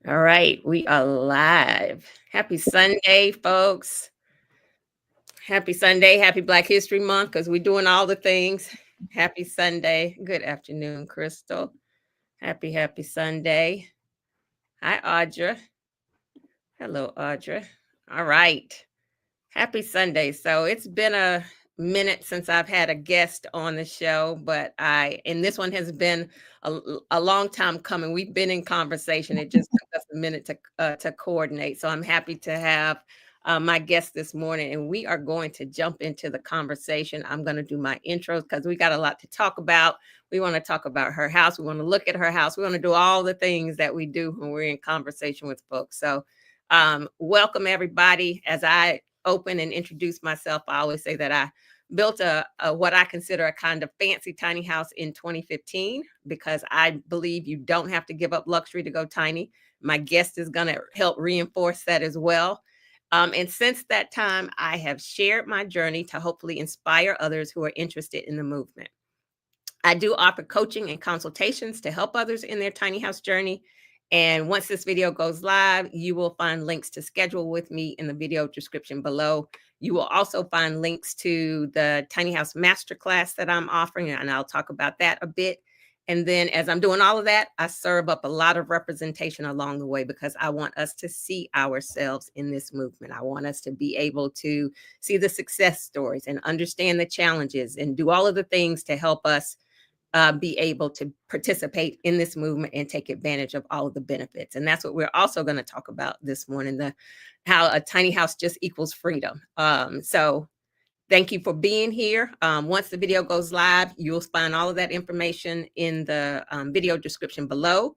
All right, we are live. Happy Sunday, folks. Happy Sunday. Happy Black History Month because we're doing all the things. Happy Sunday. Good afternoon, Crystal. Happy Sunday. Hi, Audra. Hello, Audra. All right. Happy Sunday. So it's been a minute since I've had a guest on the show, and this one has been a long time coming. We've been in conversation. It just took us a minute to coordinate. So I'm happy to have my guest this morning, and we are going to jump into the conversation. I'm going to do my intros because we got a lot to talk about. We want to talk about her house. We want to look at her house. We want to do all the things that we do when we're in conversation with folks. So welcome everybody. As I open and introduce myself, I always say that I built a what I consider a kind of fancy tiny house in 2015 because I believe you don't have to give up luxury to go tiny. My guest is going to help reinforce that as well. And since that time, I have shared my journey to hopefully inspire others who are interested in the movement. I do offer coaching and consultations to help others in their tiny house journey. And once this video goes live, you will find links to schedule with me in the video description below. You will also find links to the tiny house masterclass that I'm offering, and I'll talk about that a bit. And then as I'm doing all of that, I serve up a lot of representation along the way because I want us to see ourselves in this movement. I want us to be able to see the success stories and understand the challenges and do all of the things to help us be able to participate in this movement and take advantage of all of the benefits. And that's what we're also going to talk about this morning, how a tiny house just equals freedom. So thank you for being here. Once the video goes live, you'll find all of that information in the video description below.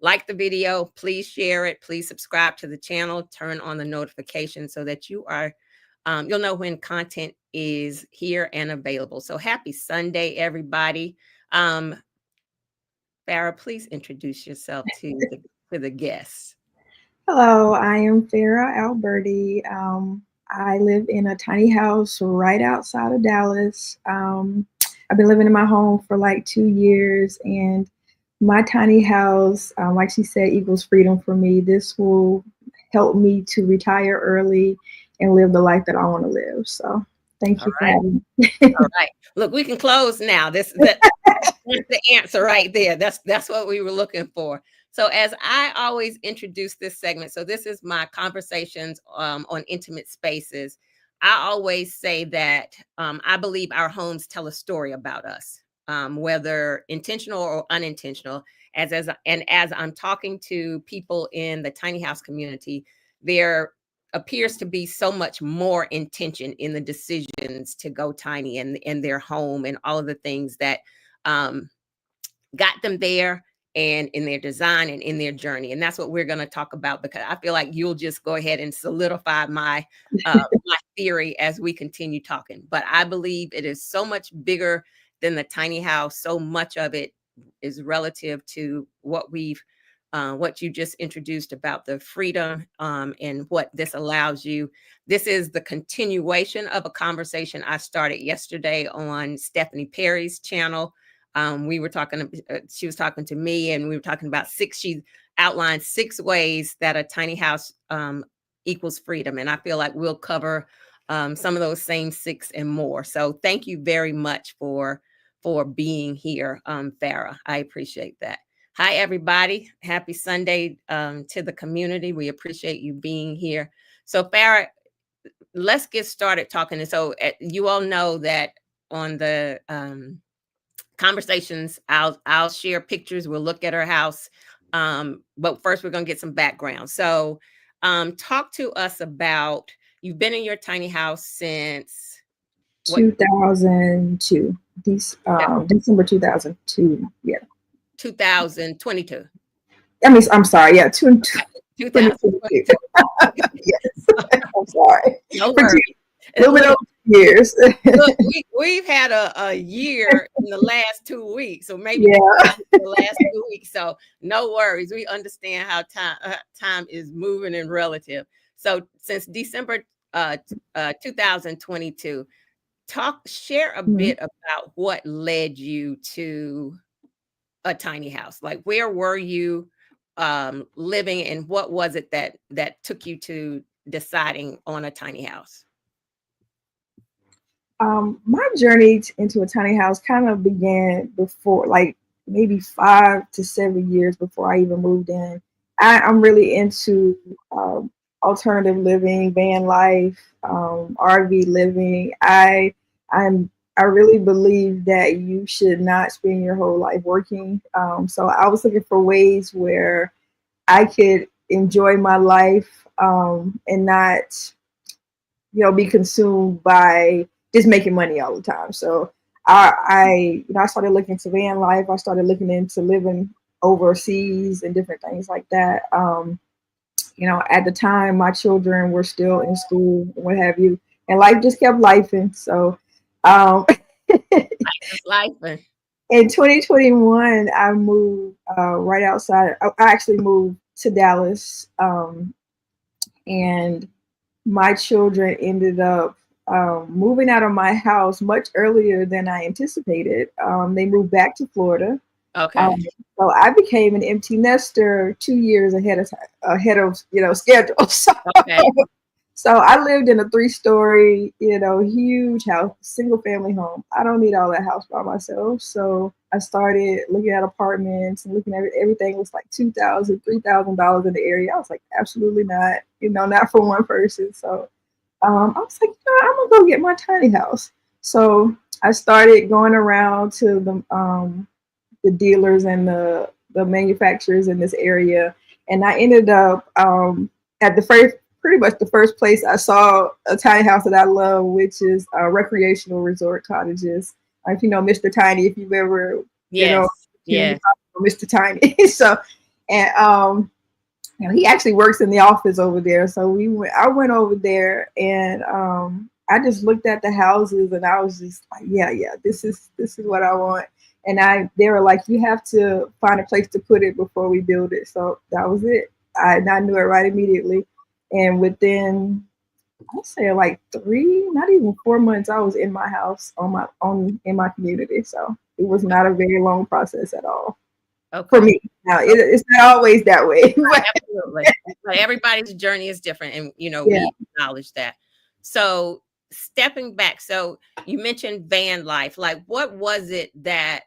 Like the video, please share it. Please subscribe to the channel, turn on the notifications so that you'll know when content is here and available. So happy Sunday, everybody. Farah, please introduce yourself to the guests. Hello, I am Farrah Albertie. I live in a tiny house right outside of Dallas. I've been living in my home for like 2 years, and my tiny house, like she said, equals freedom for me. This will help me to retire early and live the life that I want to live. So thank you for having me. All right. Look, we can close now. That's the answer right there. That's what we were looking for. So as I always introduce this segment, so this is my conversations on intimate spaces. I always say that I believe our homes tell a story about us, whether intentional or unintentional. As I'm talking to people in the tiny house community, there appears to be so much more intention in the decisions to go tiny and in their home and all of the things that got them there and in their design and in their journey. And that's what we're going to talk about because I feel like you'll just go ahead and solidify my theory as we continue talking. But I believe it is so much bigger than the tiny house. So much of it is relative to what you just introduced about the freedom and what this allows you. This is the continuation of a conversation I started yesterday on Stephanie Perry's channel. We were talking, she was talking to me, and we were talking about she outlined 6 ways that a tiny house equals freedom. And I feel like we'll cover some of those same 6 and more. So thank you very much for being here, Farah. I appreciate that. Hi, everybody. Happy Sunday to the community. We appreciate you being here. So Farah, let's get started talking. And so you all know that on the conversations, I'll share pictures. We'll look at her house. But first we're going to get some background. So talk to us about, you've been in your tiny house since 2002, December 2002. Yeah. 2022. I'm sorry. Yeah, 2022. Yes. I'm sorry. No worries. A little bit over 2 years. Look, we've had a year in the last 2 weeks, so maybe the last 2 weeks. So no worries. We understand how time is moving and relative. So since December 2022, share a bit about what led you to a tiny house. Like, where were you? living, and what was it that took you to deciding on a tiny house? My journey into a tiny house kind of began before, like maybe 5 to 7 years before I even moved in. I'm really into alternative living, van life, RV living. I'm I really believe that you should not spend your whole life working. So I was looking for ways where I could enjoy my life and not be consumed by just making money all the time. So I started looking into van life. I started looking into living overseas and different things like that. At the time, my children were still in school, and what have you, and life just kept lifing. So, um, It's life. in 2021, I moved right outside. I actually moved to Dallas, and my children ended up moving out of my house much earlier than I anticipated. They moved back to Florida. Okay. Um, so I became an empty nester 2 years ahead of schedule. Okay. So I lived in a 3-story, huge house, single family home. I don't need all that house by myself. So I started looking at apartments and looking at everything was like $2,000, $3,000 in the area. I was like, absolutely not, not for one person. So I was like, I'm gonna go get my tiny house. So I started going around to the dealers and the manufacturers in this area, and I ended up at the first, pretty much the first place I saw a tiny house that I love, which is recreational resort cottages. If you know Mr. Tiny, if you've ever Yes. Yes. Mr. Tiny, so and he actually works in the office over there. So I went over there and I just looked at the houses and I was just like, yeah, this is what I want. And they were like, you have to find a place to put it before we build it. So that was it. I knew it right immediately. And within, I'll say like 3, not even 4 months, I was in my house in my community. So it was not a very long process at all for Okay. me. Now it's not always that way. Absolutely. But everybody's journey is different, and Yeah. we acknowledge that. So stepping back, so you mentioned van life. Like, what was it that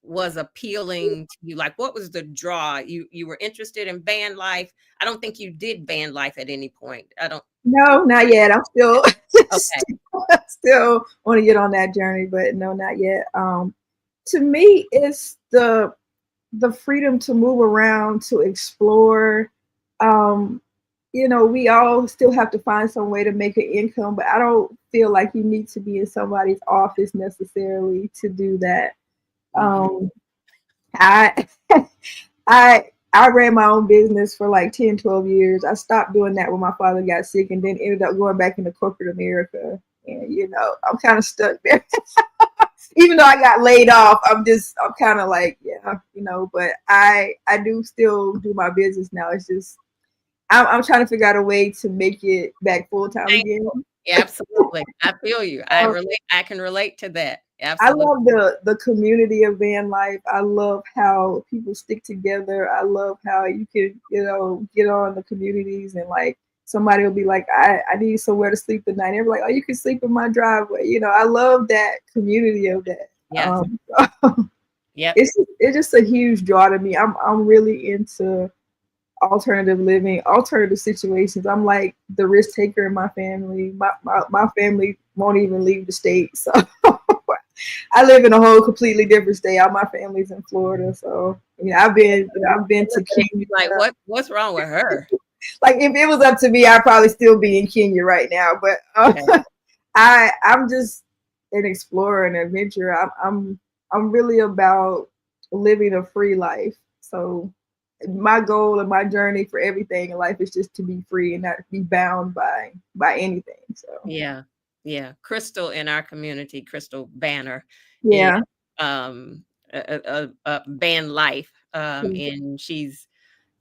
was appealing to you? Like, what was the draw? You were interested in van life. I don't think you did van life at any point. I don't. No, not yet. I'm still Okay. still want to get on that journey, but no, not yet. To me, it's the freedom to move around, to explore. Um, we all still have to find some way to make an income, but I don't feel like you need to be in somebody's office necessarily to do that. Mhm. Um, I I ran my own business for like 10, 12 years. I stopped doing that when my father got sick and then ended up going back into corporate America. And I'm kind of stuck there. Even though I got laid off, I'm kind of like, yeah, but I do still do my business now. It's just I'm trying to figure out a way to make it back full time again. Yeah, absolutely. I feel you. Um, I can relate to that. I Absolutely. love the community of van life. I love how people stick together. I love how you can, get on the communities and like somebody will be like, I need somewhere to sleep tonight. And they're like, oh, you can sleep in my driveway. I love that community of that. Yes. Yep. It's just a huge draw to me. I'm really into alternative living, alternative situations. I'm like the risk taker in my family. My family won't even leave the state. So I live in a whole completely different state. All my family's in Florida, so I've been to Kenya. Like, what's wrong with her? Like if it was up to me, I'd probably still be in Kenya right now. But Okay. I'm just an explorer and adventurer. I'm really about living a free life. So my goal and my journey for everything in life is just to be free and not be bound by anything. So Yeah. Yeah. Crystal in our community, Crystal Banner, is yeah. um a band life. And she's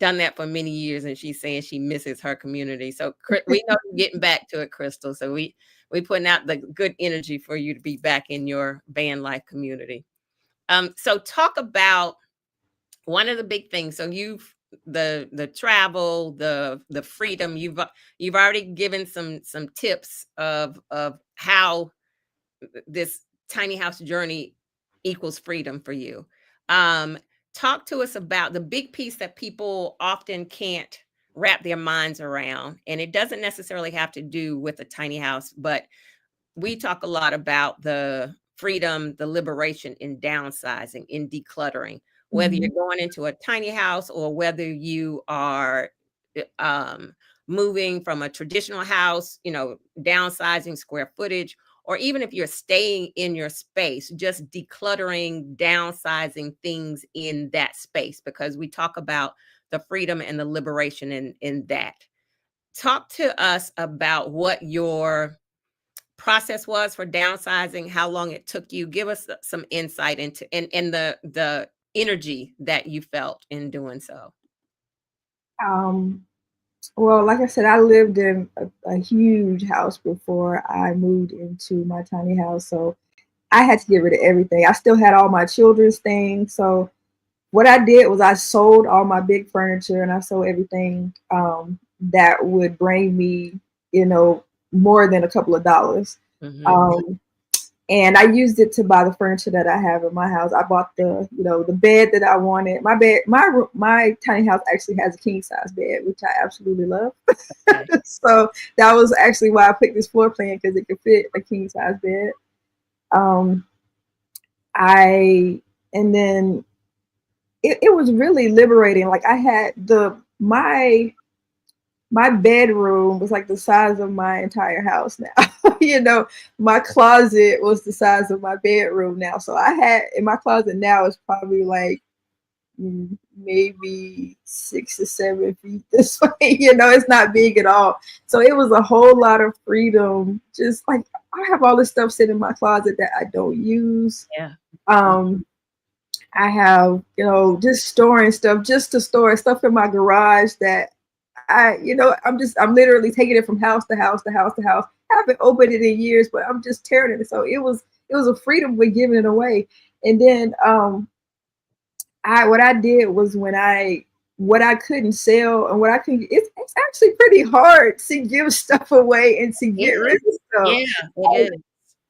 done that for many years, and she's saying she misses her community. So we know you're getting back to it, Crystal. So we putting out the good energy for you to be back in your band life community. So talk about one of the big things. So you've the travel, the freedom. You've already given some tips of how this tiny house journey equals freedom for you. Um, Talk to us about the big piece that people often can't wrap their minds around. And it doesn't necessarily have to do with a tiny house, but we talk a lot about the freedom, the liberation in downsizing, in decluttering, whether Mhm. you're going into a tiny house or whether you are moving from a traditional house, downsizing square footage, or even if you're staying in your space, just decluttering, downsizing things in that space, because we talk about the freedom and the liberation in that. Talk to us about what your process was for downsizing, how long it took you. Give us some insight into and the energy that you felt in doing so. Um, well, like I said, I lived in a huge house before I moved into my tiny house, so I had to get rid of everything. I still had all my children's things, so what I did was I sold all my big furniture and I sold everything that would bring me, you know, more than a couple of dollars. Mhm. Um, and I used it to buy the furniture that I have in my house. I bought the bed that I wanted. My tiny house actually has a king size bed, which I absolutely love. Okay. So that was actually why I picked this floor plan, because it could fit a king size bed. Um, I and then it was really liberating. Like I had my bedroom was like the size of my entire house now. My closet was the size of my bedroom now. So I had in my closet now is probably like maybe 6 or 7 feet this way. It's not big at all. So it was a whole lot of freedom. Just like I have all this stuff sitting in my closet that I don't use. Yeah. Um, I have, just storing stuff, just to store stuff in my garage that I'm literally taking it from house to house to house to house. I haven't opened it in years, but I'm just tearing it. So it was a freedom with giving it away. And then what I did was what I couldn't sell and what I can it's actually pretty hard to give stuff away and to It get rid is. of stuff. Yeah, it is.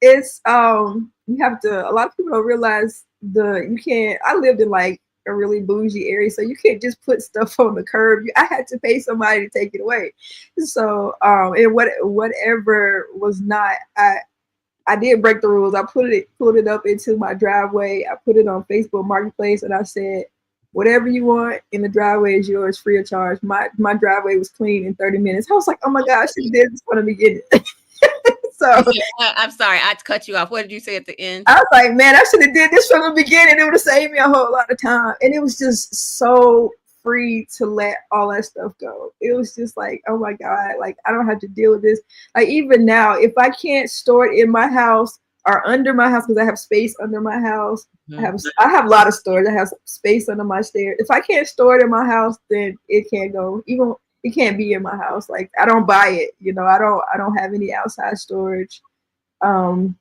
It's you have to a lot of people don't realize you can't I lived in like a really bougie area, so you can't just put stuff on the curb. I had to pay somebody to take it away. So and whatever was not I did break the rules. I pulled it up into my driveway. I put it on Facebook Marketplace and I said, whatever you want in the driveway is yours free of charge. My driveway was clean in 30 minutes. I was like, oh my gosh, she did this from the beginning. So You said, I'm sorry, I cut you off. What did you say at the end? I was like, man, I should have did this from the beginning. It would have saved me a whole lot of time. And it was just so free to let all that stuff go. It was just like, oh my God, like I don't have to deal with this. Like even now, if I can't store it in my house or under my house, because I have space under my house, Mhm. I have a lot of storage. I have space under my stairs. If I can't store it in my house, then it can't go. Even it can't be in my house. Like I don't buy it. I don't have any outside storage. Um,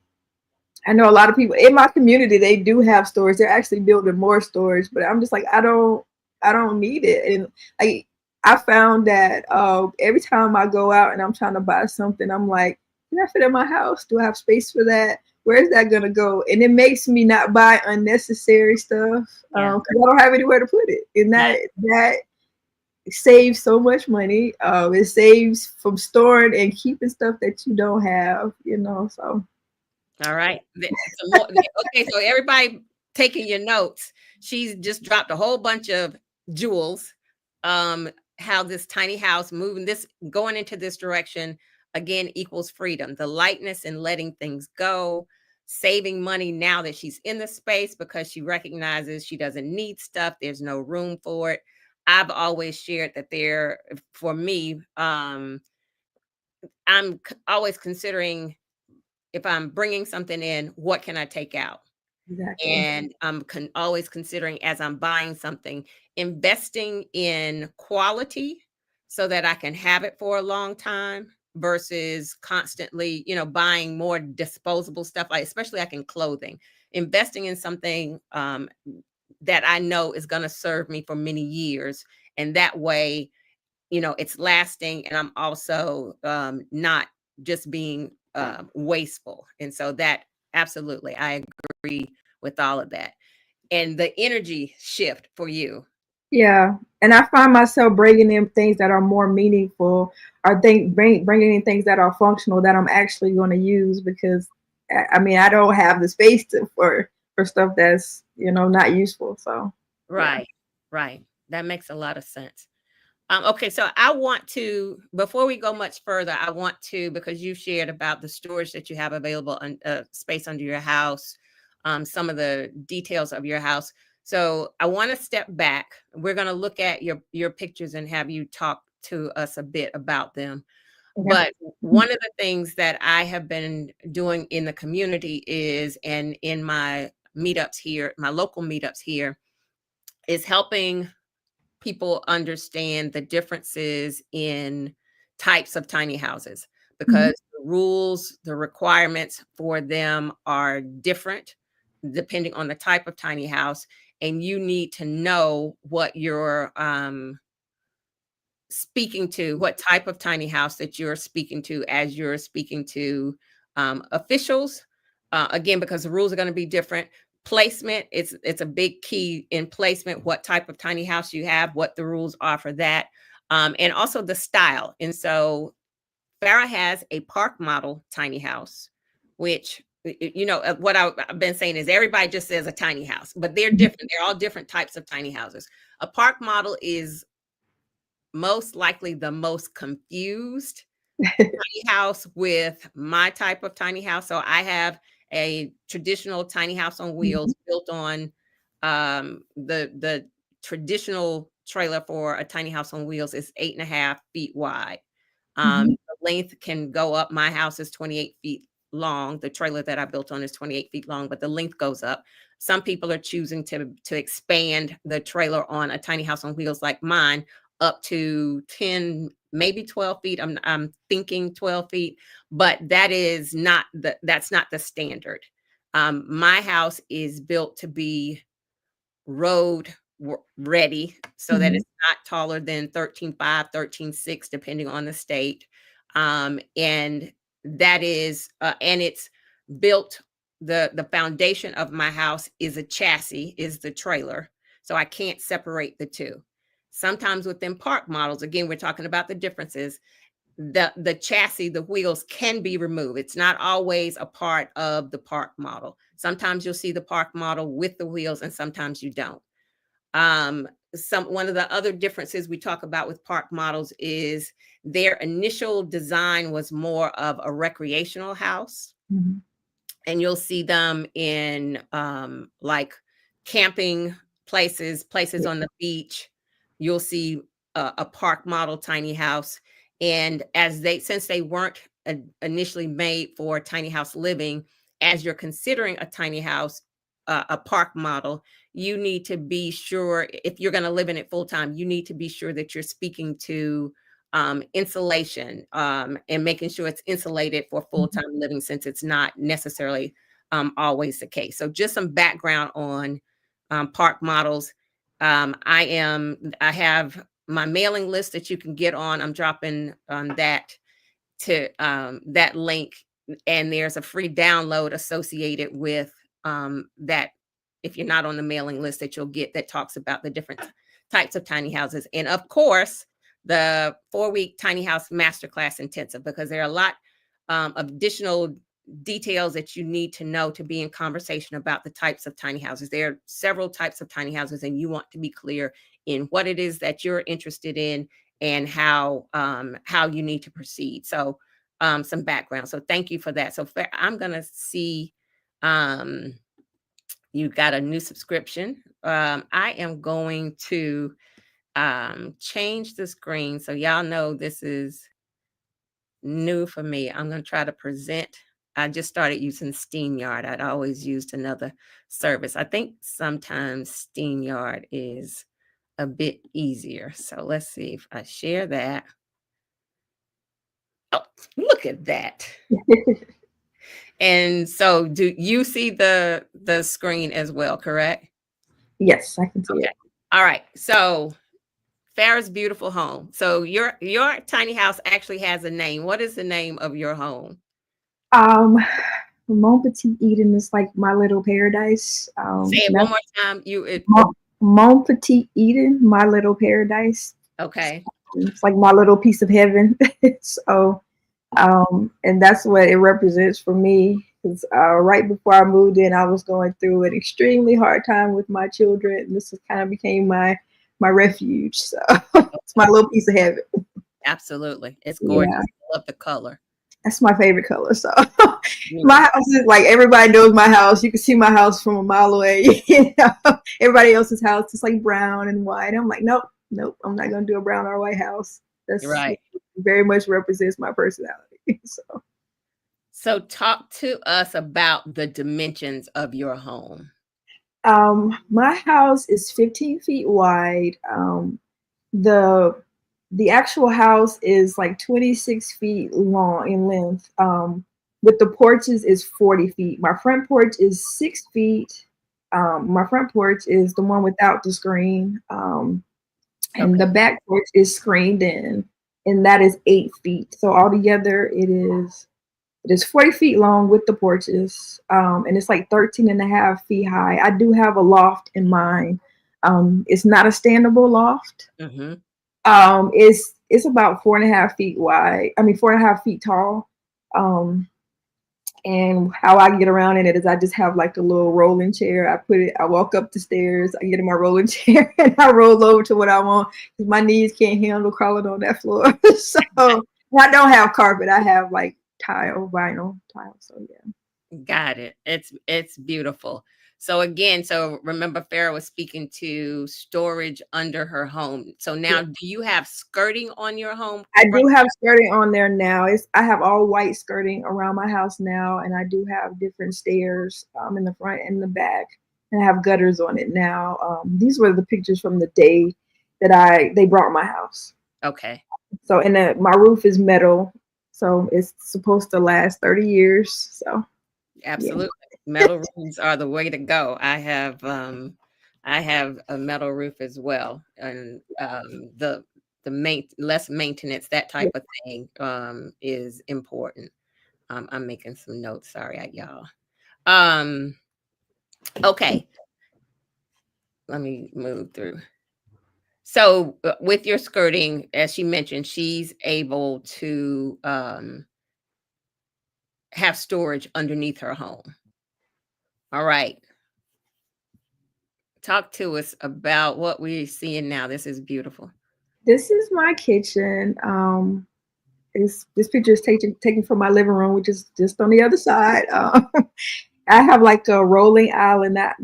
I know a lot of people in my community, they do have storage. They're actually building more storage, but I'm just like, I don't need it. And I found that every time I go out and I'm trying to buy something, I'm like, can I fit in my house? Do I have space for that? Where's that gonna go? And it makes me not buy unnecessary stuff Yeah. because I don't have anywhere to put it. And Yeah. that saves so much money. It saves from storing and keeping stuff that you don't have. So. All right. Okay, so everybody taking your notes. She's just dropped a whole bunch of jewels. Um, how this tiny house going into this direction again equals freedom. The lightness and letting things go, saving money now that she's in the space because she recognizes she doesn't need stuff. There's no room for it. I've always shared that for me, always considering if I'm bringing something in, what can I take out? Exactly. And I'm always considering as I'm buying something, investing in quality so that I can have it for a long time versus constantly, buying more disposable stuff, like especially like in clothing, investing in something that I know is going to serve me for many years And that way, it's lasting, and I'm also not just being wasteful. And so that, absolutely, I agree with all of that. And the energy shift for you. Yeah, and I find myself bringing in things that are more meaningful, or bringing in things that are functional that I'm actually going to use, because I mean I don't have the space for stuff that's not useful. So yeah. Right, right. That makes a lot of sense. Okay, so I want to, before we go much further, I want to, because you shared about the storage that you have available on space under your house, some of the details of your house. So I want to step back. We're going to look at your pictures and have you talk to us a bit about them. Okay. But one of the things that I have been doing in the community is, and in my meetups here, my local meetups here, is helping people understand the differences in types of tiny houses, Mhm. because the rules, the requirements for them are different depending on the type of tiny house. And you need to know what you're speaking to, what type of tiny house that you're speaking to as you're speaking to officials. Again, because the rules are going to be different. Placement, it's a big key in placement, what type of tiny house you have, what the rules are for that, and also the style. And so Farah has a park model tiny house, which, what I've been saying is everybody just says a tiny house, but they're different. They're all different types of tiny houses. A park model is most likely the most confused tiny house with my type of tiny house. So I have a traditional tiny house on Mhm. wheels built on the traditional trailer for a tiny house on wheels is 8.5 feet wide. Mhm. The length can go up. My house is 28 feet long. The trailer that I built on is 28 feet long, but the length goes up. Some people are choosing to expand the trailer on a tiny house on wheels like mine up to 10, maybe 12 feet. I'm thinking 12 feet, but that's not the standard. My house is built to be road ready, so that Mhm. it's not taller than 13.5, 13.6, depending on the state. And that is, and it's built, the foundation of my house is a chassis, is the trailer. So I can't separate the two. Sometimes within park models, again, we're talking about the differences. The chassis, the wheels can be removed. It's not always a part of the park model. Sometimes you'll see the park model with the wheels, and sometimes you don't. One of the other differences we talk about with park models is their initial design was more of a recreational house, Mhm. and you'll see them in like camping places Yeah. on the beach. You'll see a park model tiny house, and since they weren't initially made for tiny house living, as you're considering a tiny house, a park model, you need to be sure, if you're going to live in it full time, you need to be sure that you're speaking to insulation, and making sure it's insulated for Mhm. full-time living, since it's not necessarily always the case. So just some background on park models. I have my mailing list that you can get on. I'm dropping that link, and there's a free download associated with that, if you're not on the mailing list, that you'll get, that talks about the different types of tiny houses. And of course, the 4-week tiny house masterclass intensive, because there are a lot of additional details that you need to know to be in conversation about the types of tiny houses. There are several types of tiny houses, and you want to be clear in what it is that you're interested in, and how you need to proceed. So some background. So thank you for that. So I'm gonna see, um, you got a new subscription. I am going to change the screen, so y'all know this is new for me. I'm gonna try to present. I just started using SteamYard. I'd always used another service. I think sometimes SteamYard is a bit easier. So let's see if I share that. Oh, look at that. And so do you see the screen as well, correct? Yes, I can see Okay. it. All right. So Farrah's beautiful home. So your tiny house actually has a name. What is the name of your home? Um, Mon Petit Eden is like my little paradise. Say it one That's more time. You it Mon Petit Eden, my little paradise. okay. It's like my little piece of heaven. So, and that's what it represents for me. Because right before I moved in, I was going through an extremely hard time with my children. And this kind of became my refuge. So it's my Okay. little piece of heaven. Absolutely. It's gorgeous. Yeah, I love the color. that's my favorite color. So my Beautiful. house is like everybody knows my house. You can see my house from a mile away. You know? Everybody else's house is like brown and white. I'm like, nope, nope. I'm not gonna do a brown or white house. You're That's right. very much represents my personality. So, So talk to us about the dimensions of your home. my house is 15 feet wide. The the actual house is like 26 feet long in length. With the porches is 40 feet. My front porch is 6 feet. My front porch is the one without the screen. And Okay. the back porch is screened in, and that is 8 feet. So altogether, it is 40 feet long with the porches, and it's like 13 and a half feet high. I do have a loft in mine. It's not a standable loft. Mm-hmm. It's about 4.5 feet wide. I mean, 4.5 feet tall. Um, and how I get around in it is I just have like a little rolling chair. I walk up the stairs, I get in my rolling chair, and I roll over to what I want because my knees can't handle crawling on that floor. So I don't have carpet. I have like vinyl tile. So yeah. Got it. It's beautiful. So again, so remember Farrah was speaking to storage under her home. So Yeah. now do you have skirting on your home I front? do have skirting on there now. I have all white skirting around my house now, and I do have different stairs in the front and the back, and I have gutters on it now. These were the pictures from the day that they brought my house. Okay. So, and my roof is metal, so it's supposed to last 30 years. So, yeah. Absolutely. Metal roofs are the way to go. I have a metal roof as well. And the less maintenance, that type of thing is important. I'm making some notes. Sorry, y'all. Um, okay, let me move through. So with your skirting, as she mentioned, she's able to have storage underneath her home. All right. Talk to us about what we're seeing now. This is beautiful. This is my kitchen. This picture is taken from my living room, which is just on the other side. I have like a rolling island, that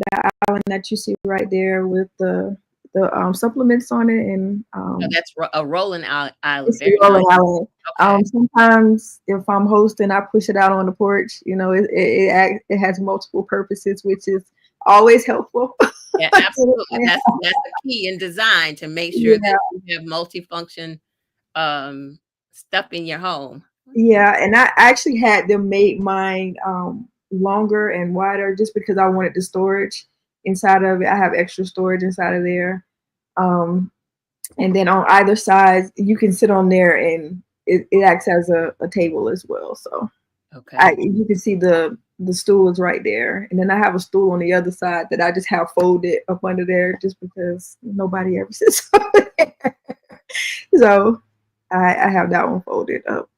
island that you see right there with the supplements on it, and No, that's a rolling island. it's the Very rolling nice. island. Okay. Sometimes if I'm hosting, I push it out on the porch. You know, it has multiple purposes, which is always helpful. Yeah, absolutely. That's the key in design to make sure that Yeah, you have multifunction um stuff in your home. yeah, and I actually had them make mine longer and wider just because I wanted the storage inside of it. I have extra storage inside of there. Um, and then on either side, you can sit on there, and it acts as a table as well. So Okay. you can see the stool is right there, and then I have a stool on the other side that I just have folded up under there just because nobody ever sits over there. So I have that one folded up.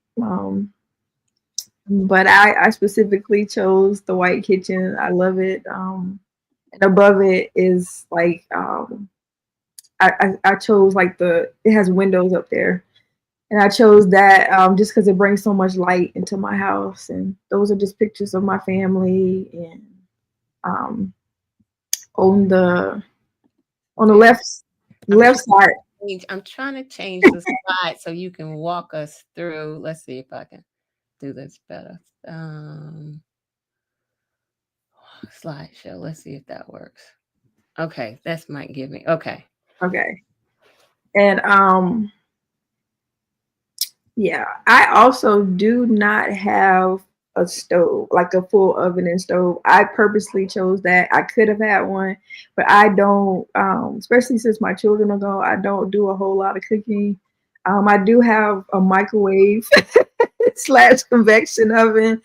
But I specifically chose the white kitchen. I love it. And above it is like I chose like it has windows up there, and I chose that just because it brings so much light into my house. And those are just pictures of my family. And um, on the on the Okay. I'm left side, I'm trying to change the slide so you can walk us through. Let's see if I can do this better. Slideshow. Let's see if that works. Okay, that's might give me. Okay. okay, and yeah, I also do not have a stove, like a full oven and stove. I purposely chose that. I could have had one, but I don't, especially since my children are gone, I don't do a whole lot of cooking. I do have a microwave slash convection oven,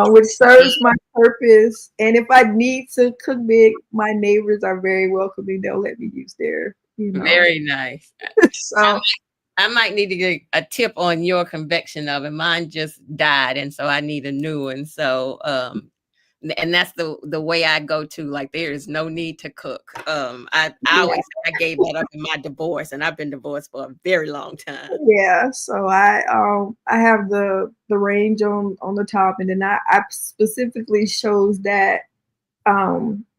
which serves my purpose. And if I need to cook big, my neighbors are very welcoming. They'll let me use their, Very nice. so I might need to get a tip on your convection oven. Mine just died, and so I need a new one. So, and that's the way I go to. Like, there is no need to cook. I yeah. always say I gave that up in my divorce, and I've been divorced for a very long time. Yeah, so I have the range on the top, and then I specifically chose that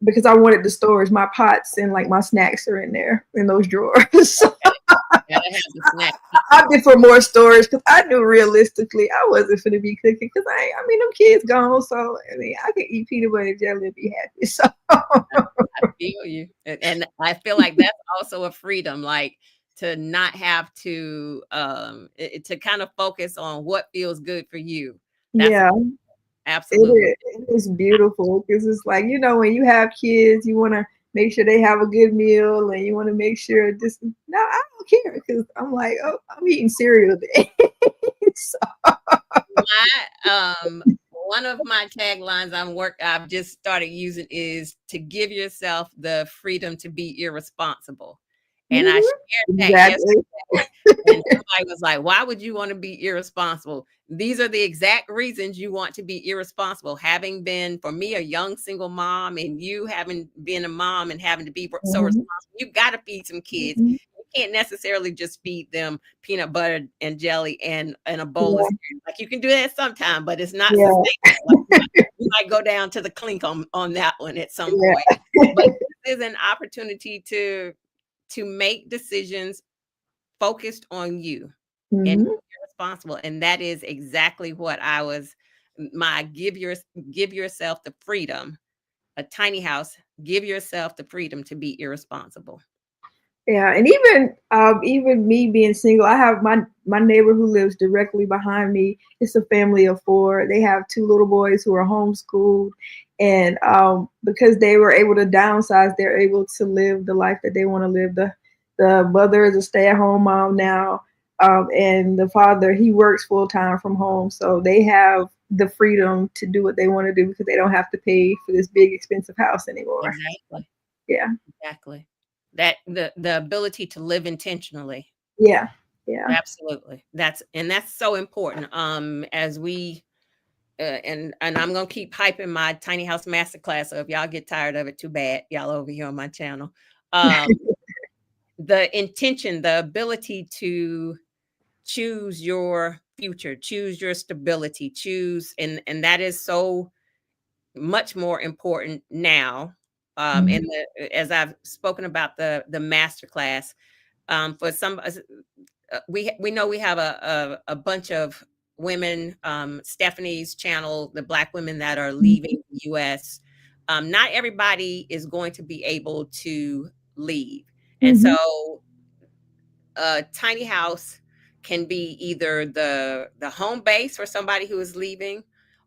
because I wanted the storage. My pots and like my snacks are in there in those drawers. So Gotta have the snack. I opted for more storage because I knew realistically I wasn't going to be cooking because I mean them kids gone, so I mean I can eat peanut butter and jelly and be happy. So I feel you, and I feel like that's also a freedom, like to not have to to kind of focus on what feels good for you. That's yeah. absolutely. It is beautiful because it's like, when you have kids, you want to make sure they have a good meal and you want to make sure this. No, I don't care because I'm like, oh, I'm eating cereal today. So, My one of my taglines I've just started using is to give yourself the freedom to be irresponsible. And I mhm, shared that exactly. yesterday, and somebody was like, "Why would you want to be irresponsible?" These are the exact reasons you want to be irresponsible. Having been, for me, a young single mom, and you having been a mom and having to be so Mhm, responsible, you got to feed some kids. mhm, You can't necessarily just feed them peanut butter and jelly and a bowl of yeah, cereal. Like, you can do that sometime, but it's not yeah, sustainable. Like, you might go down to the clink on that one at some point. yeah. But this is an opportunity to make decisions focused on you and Mhm, be responsible. And that is exactly what I was my give yourself the freedom, a tiny house, give yourself the freedom to be irresponsible. yeah, and even me being single, I have my neighbor who lives directly behind me. It's a family of four. They have two little boys who are homeschooled, and because they were able to downsize, they're able to live the life that they want to live. The mother is a stay-at-home mom now, and the father, he works full time from home, so they have the freedom to do what they want to do because they don't have to pay for this big expensive house anymore. Exactly. Yeah, Exactly. That the ability to live intentionally. yeah, yeah. Absolutely. That's so important. As we and I'm gonna keep hyping my tiny house masterclass. So if y'all get tired of it, too bad. Y'all over here on my channel. Um, the intention, the ability to choose your future, choose your stability, choose, and that is so much more important now. Mhm, And as I've spoken about the master class, for some we know we have a bunch of women, Stephanie's channel, the Black women that are mhm, leaving the US. Not everybody is going to be able to leave, and mhm, so a tiny house can be either the home base for somebody who is leaving.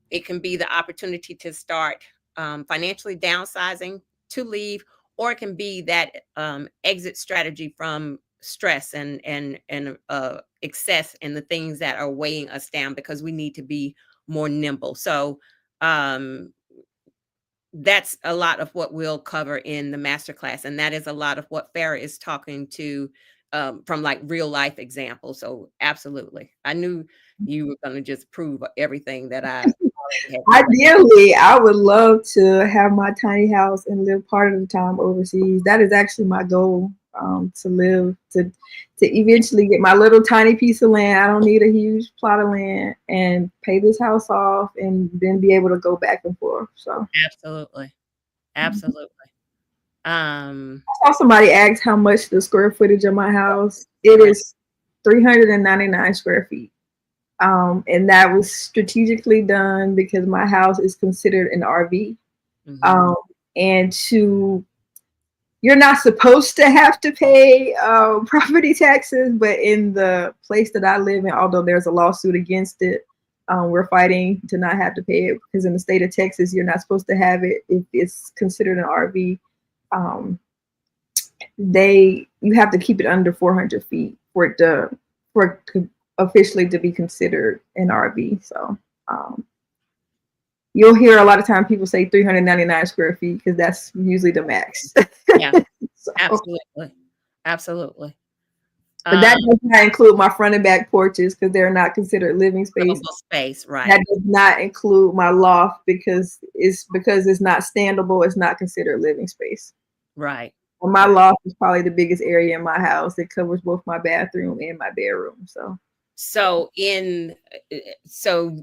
It can be the opportunity to start financially downsizing to leave, or it can be that exit strategy from stress and excess and the things that are weighing us down because we need to be more nimble. So um, that's a lot of what we'll cover in the masterclass, and that is a lot of what Farah is talking to from like real life examples. So absolutely, I knew you were going to just prove everything that I already had to say. ideally, I would love to have my tiny house and live part of the time overseas. That is actually my goal, to live to eventually get my little tiny piece of land. I don't need a huge plot of land and pay this house off and then be able to go back and forth. So Absolutely, mhm. absolutely. Um, I saw somebody ask how much the square footage of my house. It right. is 399 square feet. And that was strategically done because my house is considered an RV. Mhm. Um, and you're not supposed to have to pay property taxes, but in the place that I live in, although there's a lawsuit against it, We're fighting to not have to pay it because in the state of Texas, you're not supposed to have it if it's considered an RV. Um, you have to keep it under 400 feet for it officially to be considered an RV. So um, you'll hear a lot of time people say 399 square feet because that's usually the max. Yeah, So, absolutely. Absolutely. but that does not include my front and back porches because they're not considered living space. Livable space, right. That does not include my loft because it's not standable. It's not considered living space. Right. Well, my loft is probably the biggest area in my house. It covers both my bathroom and my bedroom. So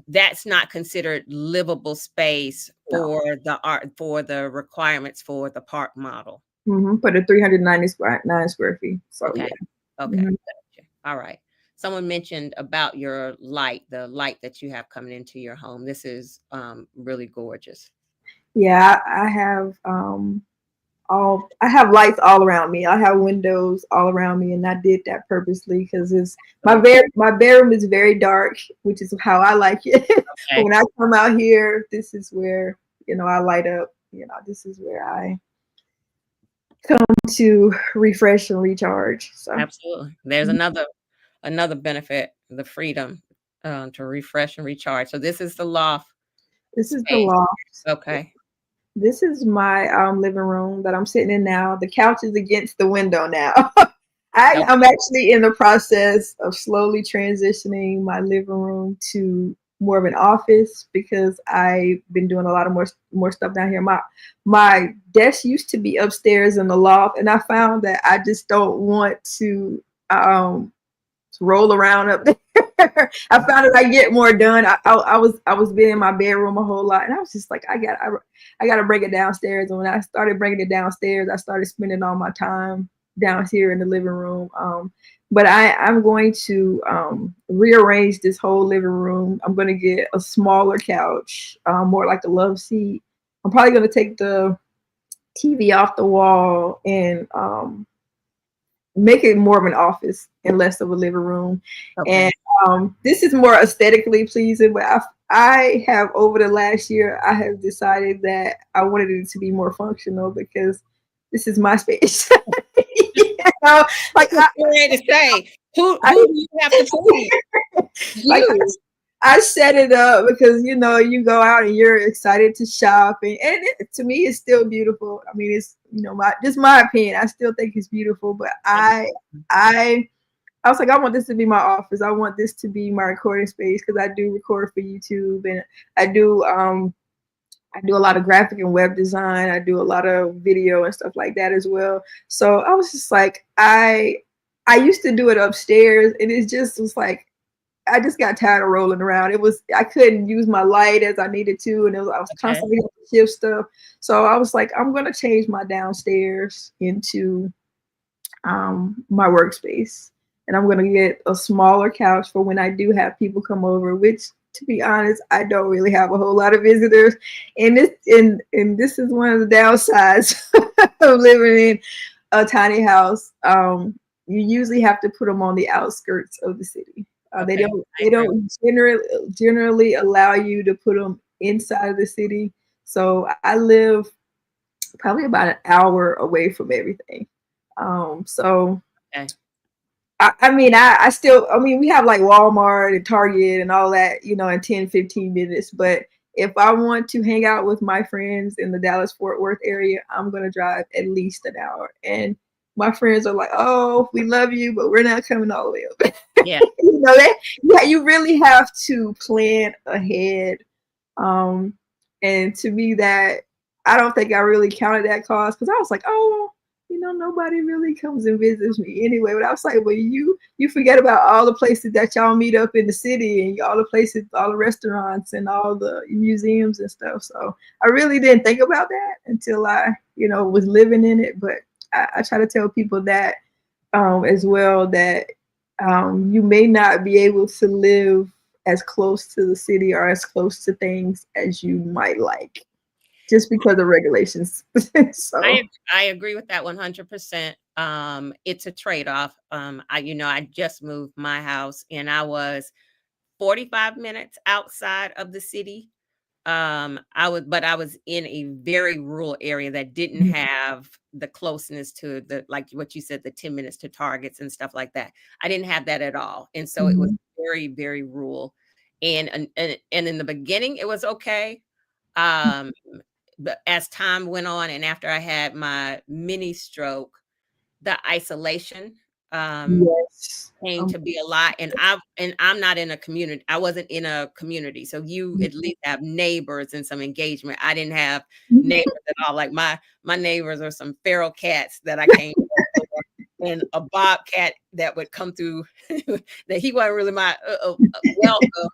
that's not considered livable space No. for the requirements for the park model. For the 399 square feet. So Okay. yeah. Okay. Gotcha. All right. Someone mentioned about your light, the light that you have coming into your home. This is really gorgeous. Yeah, I have I have lights all around me. I have windows all around me, and I did that purposely because it's my bedroom is very dark, which is how I like it. Okay. But when I come out here, this is where I light up. This is where I come to refresh and recharge. So Absolutely. There's another benefit, the freedom to refresh and recharge. So this is the loft this is the space. loft. Okay. This is my living room that I'm sitting in now. The couch is against the window now. I'm actually in the process of slowly transitioning my living room to more of an office because I've been doing a lot of more stuff down here. My desk used to be upstairs in the loft, and I found that I just don't want to roll around up there. I found that I get more done. I was being in my bedroom a whole lot, and I was just like, I got to bring it downstairs. And when I started bringing it downstairs, I started spending all my time down here in the living room. But I'm going to rearrange this whole living room. I'm going to get a smaller couch, more like a love seat. I'm probably going to take the TV off the wall and make it more of an office and less of a living room. Okay. And this is more aesthetically pleasing, but I have over the last year, I have decided that I wanted it to be more functional because this is my space. Like I was ready to say, who do you have to please? Like I set it up because you go out and you're excited to shop, and to me it's still beautiful. I mean, it's my opinion. I still think it's beautiful, but I was like, I want this to be my office. I want this to be my recording space because I do record for YouTube, and I do a lot of graphic and web design. I do a lot of video and stuff like that as well. So I was just like, I used to do it upstairs, and it just was like, I just got tired of rolling around. I couldn't use my light as I needed to, and I was constantly having to shift stuff. So I was like, I'm gonna change my downstairs into my workspace, and I'm gonna get a smaller couch for when I do have people come over. Which, to be honest, I don't really have a whole lot of visitors, and this is one of the downsides of living in a tiny house. You usually have to put them on the outskirts of the city. They don't generally allow you to put them inside of the city. So I live probably about an hour away from everything. So Okay. I mean, we have like Walmart and Target and all that, in 10, 15 minutes. But if I want to hang out with my friends in the Dallas-Fort Worth area, I'm going to drive at least an hour. And my friends are like, oh, we love you, but we're not coming all the way up. Yeah. You really have to plan ahead. And to me, that I don't think I really counted that cost because I was like, oh, nobody really comes and visits me anyway. But I was like, well, you forget about all the places that y'all meet up in the city and all the places, all the restaurants and all the museums and stuff. So I really didn't think about that until I, was living in it. But I try to tell people that as well, that you may not be able to live as close to the city or as close to things as you might like, just because of regulations. So I agree with that 100%. It's a trade-off. I just moved my house, and I was 45 minutes outside of the city. I was in a very rural area that didn't Mhm. have the closeness to the, like what you said, the 10 minutes to Targets and stuff like that. I didn't have that at all. And so it was Mhm. very, very rural. And in the beginning, it was okay. Um, but as time went on and after I had my mini stroke, the isolation, um, Yes. came to be a lot, and I'm not in a community. I wasn't in a community, so you at least have neighbors and some engagement. I didn't have Mhm. neighbors at all. Like my neighbors are some feral cats that I came over, and a bobcat that would come through that he wasn't really my welcome,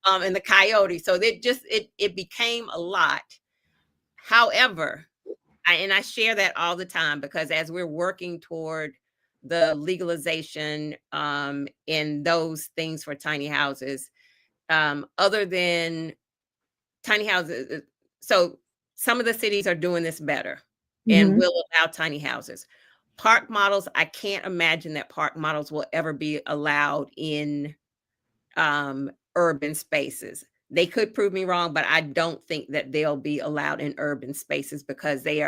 and the coyote. So it became a lot. However, I share that all the time because as we're working toward the legalization, in those things for tiny houses, other than tiny houses, so some of the cities are doing this better and Mhm. will allow tiny houses. Park models, I can't imagine that park models will ever be allowed in urban spaces. They could prove me wrong, but I don't think that they'll be allowed in urban spaces because they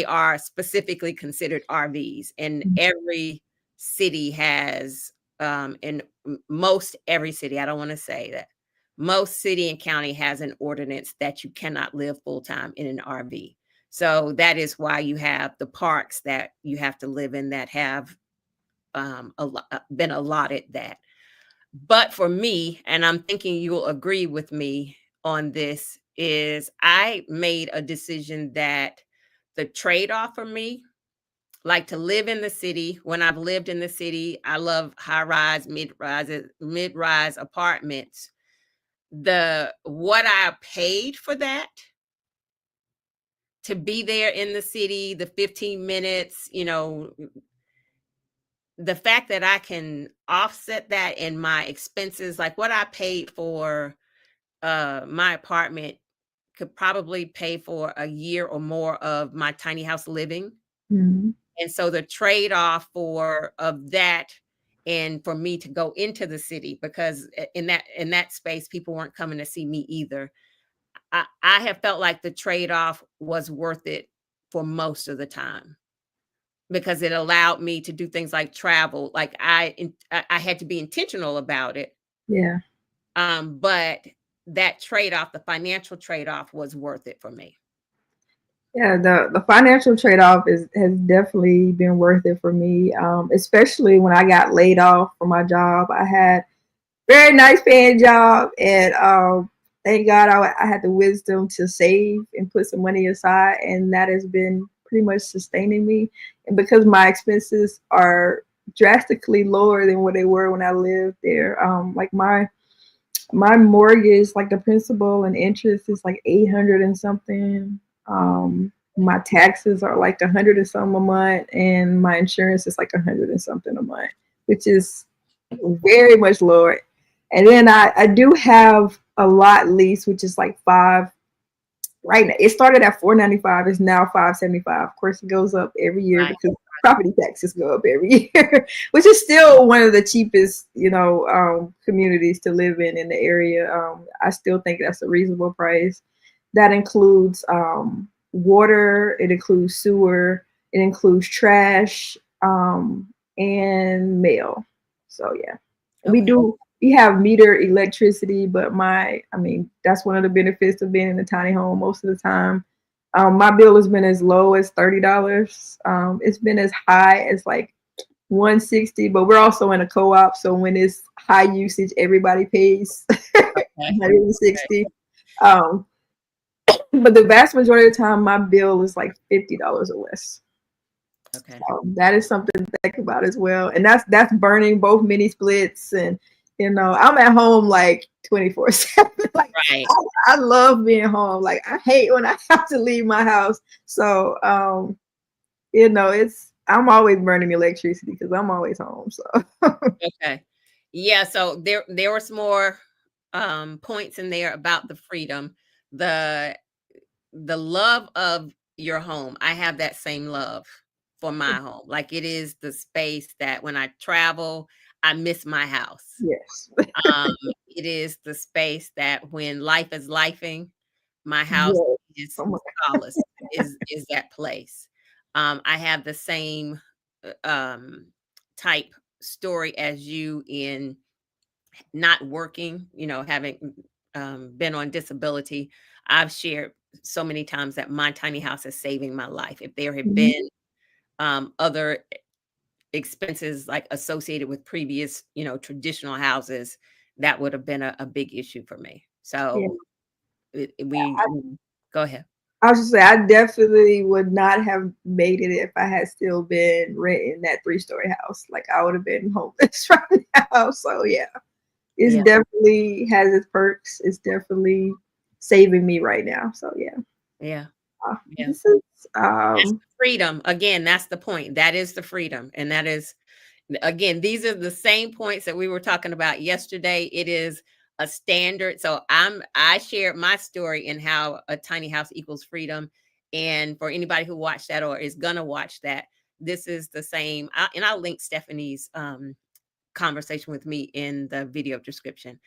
are specifically considered RVs, and every city has in most every city, I don't want to say that. Most city and county has an ordinance that you cannot live full time in an RV. So that is why you have the parks that you have to live in that have been allotted that. But for me, and I'm thinking you'll agree with me on this, is I made a decision that the trade-off for me, like to live in the city, when I've lived in the city, I love high-rise, mid-rise apartments. The what I paid for that to be there in the city, the 15 minutes, the fact that I can offset that in my expenses, like what I paid for my apartment could probably pay for a year or more of my tiny house living. Mhm. And so the trade-off for of that and for me to go into the city because in that space people weren't coming to see me either. I have felt like the trade-off was worth it for most of the time because it allowed me to do things like travel. Like I had to be intentional about it. Yeah. But that trade-off, the financial trade-off was worth it for me. Yeah, the financial trade-off has definitely been worth it for me, especially when I got laid off from my job. I had very nice paying job, and thank God I had the wisdom to save and put some money aside, and that has been pretty much sustaining me. And because my expenses are drastically lower than what they were when I lived there, like my mortgage, like the principal and interest is like 800 and something. My taxes are like 100 and something a month, and my insurance is like 100 and something a month, which is very much lower. And then I do have a lot lease, which is like five. Right now, it started at 495. It's now 575. Of course, it goes up every year Right. because property taxes go up every year, which is still one of the cheapest, communities to live in the area. I still think that's a reasonable price. That includes water, it includes sewer, it includes trash, and mail. So yeah, we Okay. do we have meter electricity, but that's one of the benefits of being in a tiny home most of the time. My bill has been as low as $30. It's been as high as like 160, but we're also in a co-op, so when it's high usage, everybody pays Okay. 160. Um, but the vast majority of the time, my bill is like $50 or less. Okay. That is something to think about as well. And that's burning both mini splits, and I'm at home like 24/7. Like Right. I love being home. Like I hate when I have to leave my house. So it's I'm always burning electricity because I'm always home. So Okay. Yeah, so there was more points in there about the freedom, the the love of your home. I have that same love for my home. Like it is the space that when I travel, I miss my house. yes. Um, it is the space that when life is lifing, my house Yeah. is Oh my solace, is that place. I have the same type story as you in not working, having been on disability. I've shared so many times that my tiny house is saving my life. If there had Mhm. been other expenses like associated with previous, traditional houses, that would have been a big issue for me. Yeah. So we go ahead. I was just say I definitely would not have made it if I had still been renting that 3-story house. Like I would have been homeless right now. So yeah, it's Yeah, definitely has its perks. It's definitely saving me right now. So yeah, yeah, yeah. this is That's the freedom. Again, that's the point. That is the freedom. And that is, again, these are the same points that we were talking about yesterday. It is a standard. So I shared my story in how a tiny house equals freedom. And for anybody who watched that or is gonna watch that, this is the same. And I'll link Stephanie's conversation with me in the video description.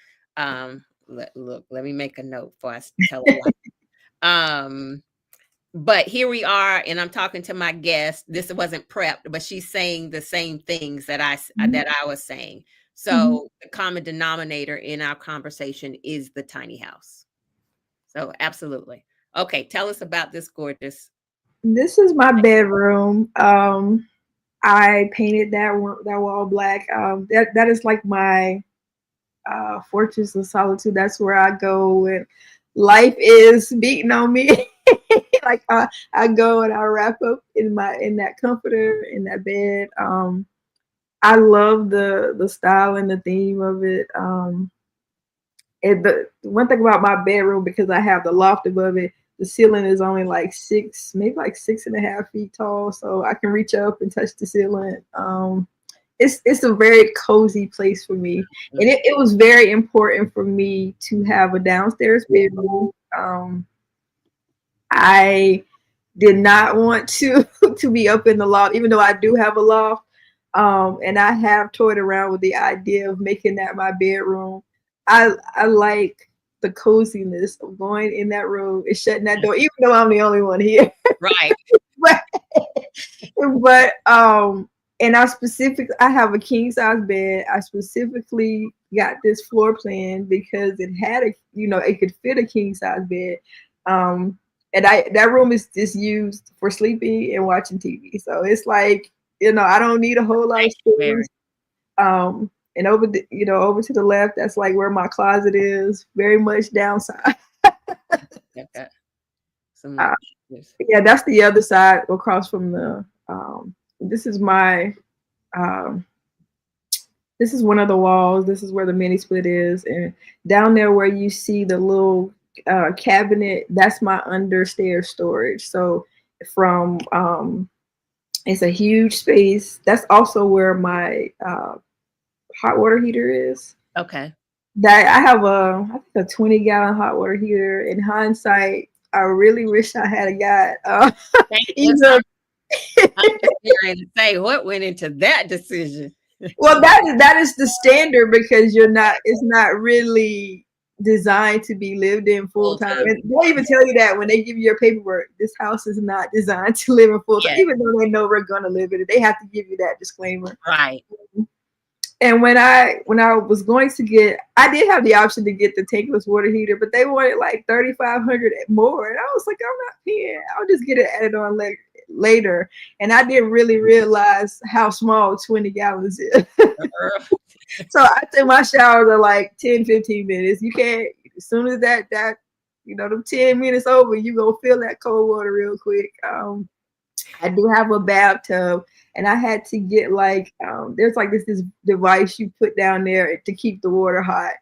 Look, let me make a note before I tell a lie. Um, but here we are, and I'm talking to my guest. This wasn't prepped, but she's saying the same things that I was saying. Mhm. So the common denominator in our conversation is the tiny house. So absolutely. Okay, tell us about this gorgeous. This is my bedroom. I painted that wall black. That is like my fortress of solitude. That's where I go when life is beating on me. Like I go and I wrap up in that comforter in that bed. I love the style and the theme of it. And the one thing about my bedroom, because I have the loft above it, the ceiling is only like maybe like 6.5 feet tall, so I can reach up and touch the ceiling. It's a very cozy place for me, and it was very important for me to have a downstairs bedroom. I did not want to to be up in the loft, even though I do have a loft. And I have toyed around with the idea of making that my bedroom. I like the coziness of going in that room and shutting that door, even though I'm the only one here. Right. but but and I have a king size bed. I specifically got this floor plan because it had it could fit a king size bed. Um and that room is just used for sleeping and watching TV. So it's like, I don't need a whole lot of space. Sanctuary. And over to the left, that's like where my closet is, very much downside. Okay. Some Uh, yeah, that's the other side across from the this is my um this is one of the walls. This is where the mini split is, and down there where you see the little cabinet, that's my understairs storage. So from it's a huge space. That's also where my hot water heater is. okay. That I have I think a 20-gallon hot water heater. In hindsight, I really wish I had got Yes, either. I'm just hearing to say what went into that decision. Well, that is the standard because it's not really designed to be lived in full Full time. time. And they'll even tell you that when they give you your paperwork. This house is not designed to live in full time, Yeah. even though they know we're gonna live in it. They have to give you that disclaimer. Right. And when I was going to I did have the option to get the tankless water heater, but they wanted like 3,500 more, and I was like, I'm not paying. I'll just get it added on later. And I didn't really realize how small 20 gallons is. So I think my showers are like 10, 15 minutes. You can't, as soon as that them 10 minutes over, you gonna feel that cold water real quick. I do have a bathtub, and I had to get like there's like this device you put down there to keep the water hot.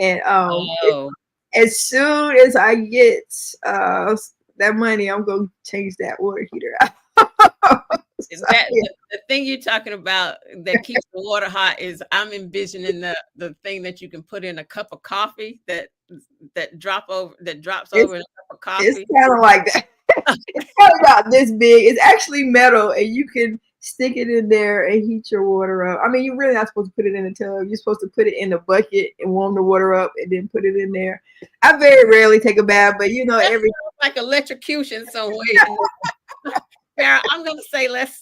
And Oh, as soon as I get that money, I'm gonna change that water heater out. So, that yeah. the thing you're talking about that keeps the water hot is I'm envisioning the thing that you can put in a cup of coffee that drops It's over in a cup of it's coffee. kind of like that. It's probably about this big. It's actually metal, and you can stick it in there and heat your water up. I mean, you're really not supposed to put it in the tub. You're supposed to put it in a bucket and warm the water up and then put it in there. I very rarely take a bath, but you know, That every sounds like electrocution somewhere. Farrah, I'm gonna say let's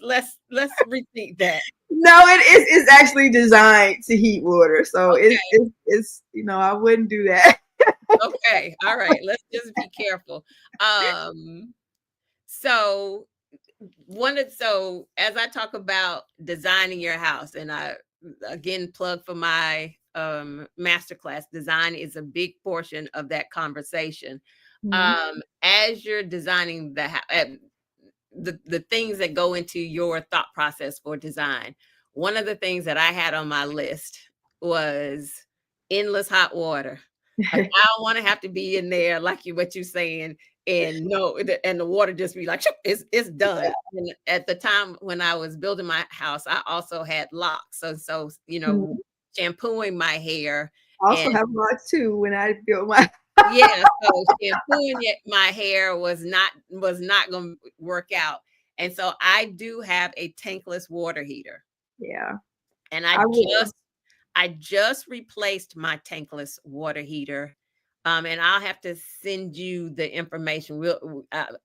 repeat that. no, it's actually designed to heat water, so Okay. it's you know, I wouldn't do that. Okay. All right. Let's just be careful. So so as I talk about designing your house, and I again plug for my masterclass, design is a big portion of that conversation. Mhm. As you're designing the house, the things that go into your thought process for design, one of the things that I had on my list was endless hot water. Like, I don't want to have to be in there like what you're saying, and no, and the water just be like, "Shoop, it's done." And at the time when I was building my house, I also had locks, so Mhm. shampooing my hair. I also And have lots too when I built my yeah, so shampooing my hair was not gonna work out. And so I do have a tankless water heater. yeah, And I will. I just replaced my tankless water heater. And I'll have to send you the information.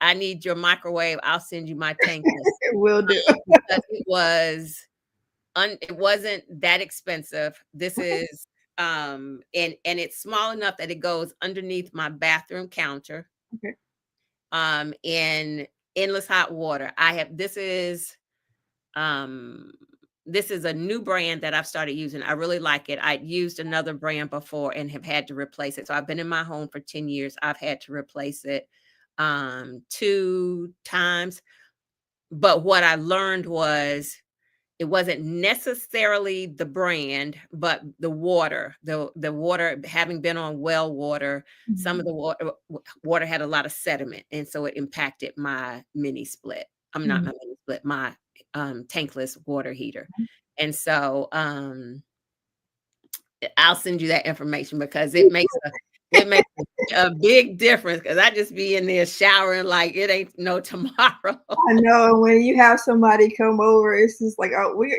I need your microwave. I'll send you my tankless, Will do. because it wasn't that expensive. This is and it's small enough that it goes underneath my bathroom counter. Okay. In endless hot water. Um this is a new brand that I've started using. I really like it. I'd used another brand before and have had to replace it. So I've been in my home for 10 years. I've had to replace it 2 times. But what I learned was it wasn't necessarily the brand, but the water. The water, having been on well water, some of Mhm. the water had a lot of sediment, and so it impacted my mini split. I'm not Mhm. my mini split, my tankless water heater. And so I'll send you that information because it makes a big difference, because I just be in there showering like it ain't no tomorrow. I know when you have somebody come over, it's just like, oh, we're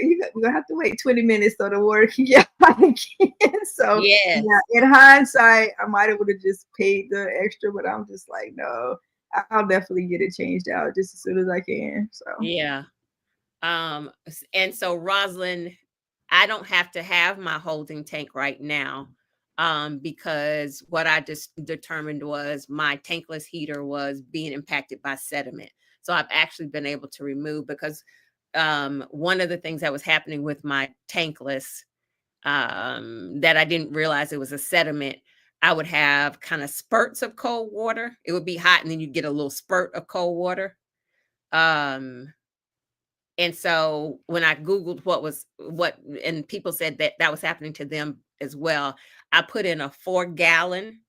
gonna have to wait 20 minutes so the water can get hot again. So Yes. yeah, in hindsight, I might have would have just paid the extra, but I'm just like, no, I'll definitely get it changed out just as soon as I can. So Yeah. And so Rosalind, I don't have to have my holding tank right now, because what I just determined was my tankless heater was being impacted by sediment. So I've actually been able to remove, because one of the things that was happening with my tankless, that I didn't realize it was a sediment. I would have kind of spurts of cold water. It would be hot, and then you get a little spurt of cold water. Um, and so when I Googled and people said that that was happening to them as well, I put in a 4-gallon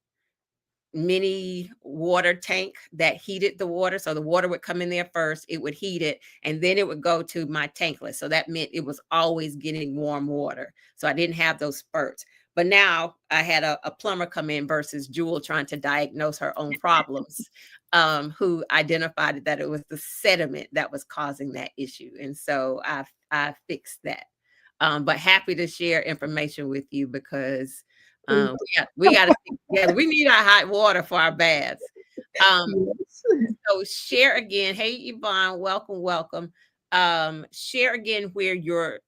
mini water tank that heated the water. So the water would come in there first, it would heat it, and then it would go to my tankless. So that meant it was always getting warm water. So I didn't have those spurts. But now I had a plumber come in versus Jewel trying to diagnose her own problems, who identified that it was the sediment that was causing that issue. And so I fixed that. But happy to share information with you, because please, we got to stick together. We need our hot water for our baths. Um, yes. so share again. Hey, Yvonne, welcome, welcome. Share again where you're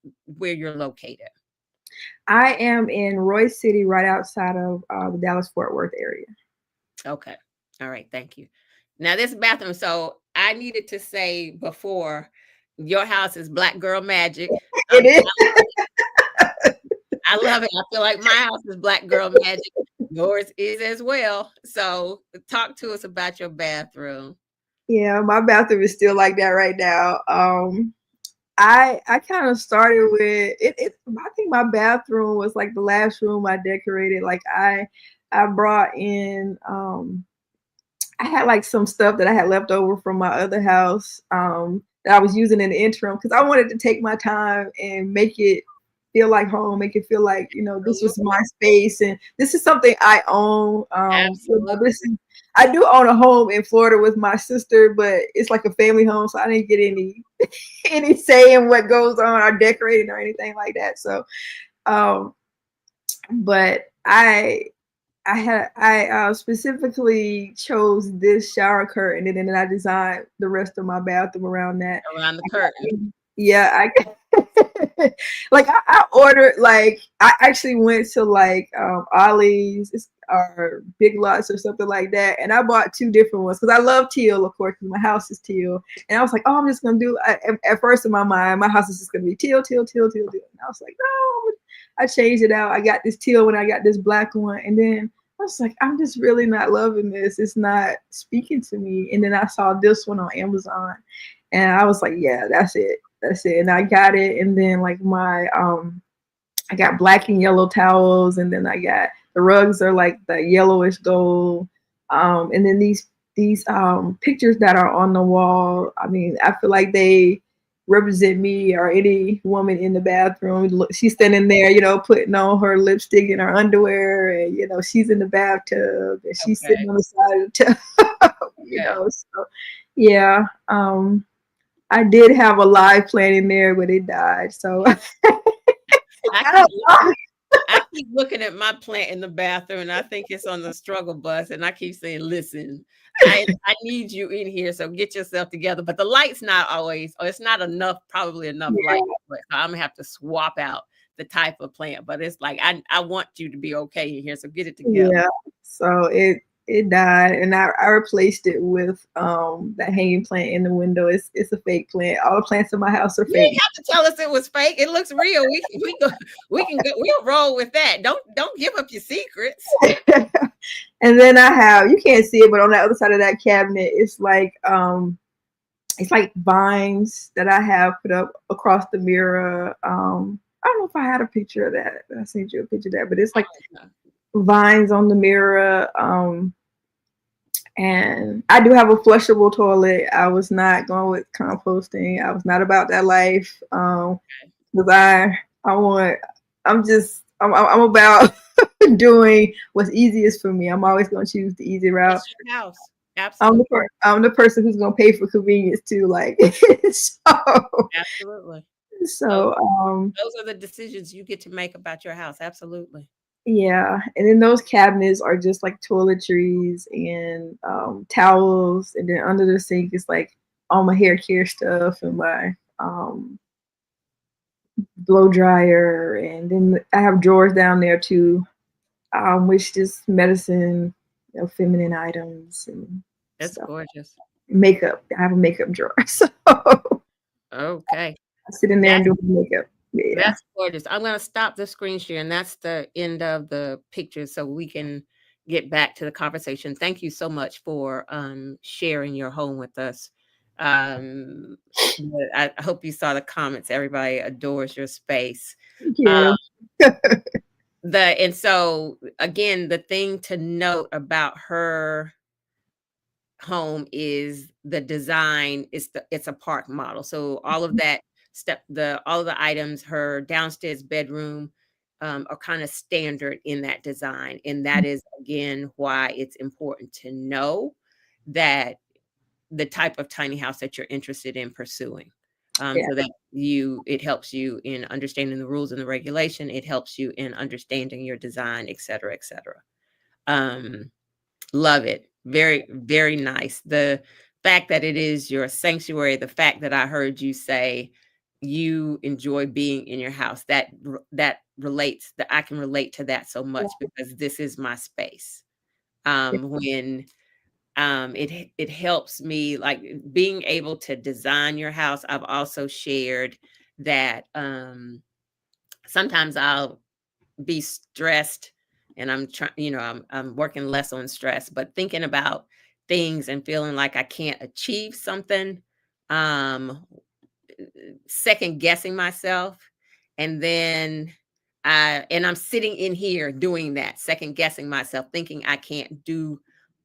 located. I am in Royce City, right outside of the Dallas Fort Worth area. Okay. All right. Thank you. Now this bathroom. So I needed to say before, your house is Black girl magic. It is. I love it. I feel like my house is Black girl magic. Yours is as well. So talk to us about your bathroom. Yeah, my bathroom is still like that right now. I kind of started with it. I think my bathroom was like the last room I decorated. Like I brought in I had like some stuff that I had left over from my other house that I was using in the interim because I wanted to take my time and make it feel like home, make it feel like, this was Absolutely. my space and this is something I own. Absolutely. This is, I do own a home in Florida with my sister, but it's like a family home, so I didn't get any say in what goes on or decorating or anything like that. So, um, but I specifically chose this shower curtain, and then I designed the rest of my bathroom around that. Around the curtain. Yeah, like I ordered, like I actually went to like Ollie's or Big Lots or something like that, and I bought two different ones because I love teal, of course, because my house is teal. And I was like, oh, I'm just gonna do. At first in my mind, my house is just gonna be teal, teal, teal, teal, teal. And I was like, no, I changed it out. I got this teal when I got this black one, and then I was like, I'm just really not loving this. It's not speaking to me. And then I saw this one on Amazon, and I was like, yeah, that's it. That's it. And I got it. And then like I got black and yellow towels, and then I got the rugs are like the yellowish gold. And then these pictures that are on the wall, I mean, I feel like they represent me or any woman in the bathroom. She's standing there, putting on her lipstick and her underwear, and she's in the bathtub and she's Okay. sitting on the side of the tub, Okay. So yeah. I did have a live plant in there, but it died. So I I keep don't know. I keep looking at my plant in the bathroom, and I think it's on the struggle bus, and I keep saying, "Listen, I need you in here, so get yourself together." But the light's not always, or it's not enough, probably enough light. Yeah, So I'm gonna have to swap out the type of plant. But it's like I want you to be okay in here, so get it together. yeah. So it died, and I replaced it with that hanging plant in the window. It's a fake plant. All the plants in my house are You ain't fake. have to tell us it was fake. It looks real. We'll roll with that. Don't give up your secrets. And then I have, you can't see it, but on the other side of that cabinet, it's like vines that I have put up across the mirror. I don't know if I had a picture of that. I sent you a picture of that, but it's like vines on the mirror. And I do have a flushable toilet. I was not going with composting. I was not about that life. Because I want, I'm about doing what's easiest for me. I'm always going to choose the easy route. It's your house. Absolutely. I'm the person who's going to pay for convenience too. Like, so, Absolutely. Those so, those are the decisions you get to make about your house. Absolutely. yeah. And then those cabinets are just like toiletries and towels. And then under the sink is like all my hair care stuff and my blow dryer. And then I have drawers down there too, which just medicine, feminine items and It's stuff. gorgeous. Makeup. I have a makeup drawer. So Okay. I sit in there and That's do my makeup. Yeah. that's gorgeous. I'm gonna stop the screen share, and that's the end of the picture so we can get back to the conversation. Thank you so much for sharing your home with us. But I hope you saw the comments. Everybody adores your space. Thank Um, you. and so again, the thing to note about her home is the design. It's a park model. So all of that all of the items, her downstairs bedroom, are kind of standard in that design. And that is again why it's important to know that the type of tiny house that you're interested in pursuing. Yeah. So that it helps you in understanding the rules and the regulation. It helps you in understanding your design, et cetera, et cetera. Um, Love it. Very, very nice. The fact that it is your sanctuary, the fact that I heard you say you enjoy being in your house, that relates, that I can relate to that so much because this is my space. When it helps me, like being able to design your house. I've also shared that sometimes I'll be stressed, and I'm trying, I'm working less on stress, but thinking about things and feeling like I can't achieve something, um second guessing myself, and then I'm sitting in here doing that, second guessing myself, thinking I can't do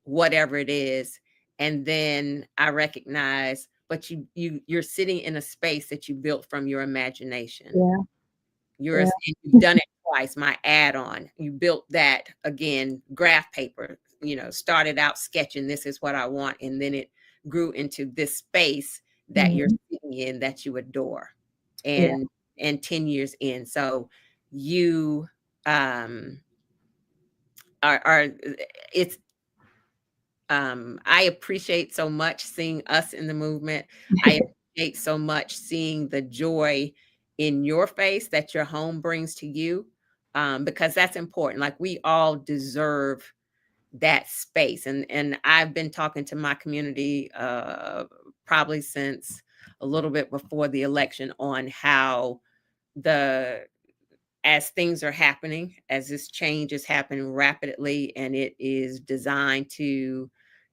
whatever it is, and then I recognize, but you're sitting in a space that you built from your imagination. Yeah. Yours, Yeah. and you've done it twice. My add-on, you built that again, graph paper, started out sketching, this is what I want, and then it grew into this space that you're Mhm. sitting in that you adore. Yeah. And 10 years in. So you are it's I appreciate so much seeing us in the movement. I appreciate so much seeing the joy in your face that your home brings to you, because that's important. Like, we all deserve that space. And I've been talking to my community probably since a little bit before the election on how the as things are happening, as this change is happening rapidly, and it is designed to,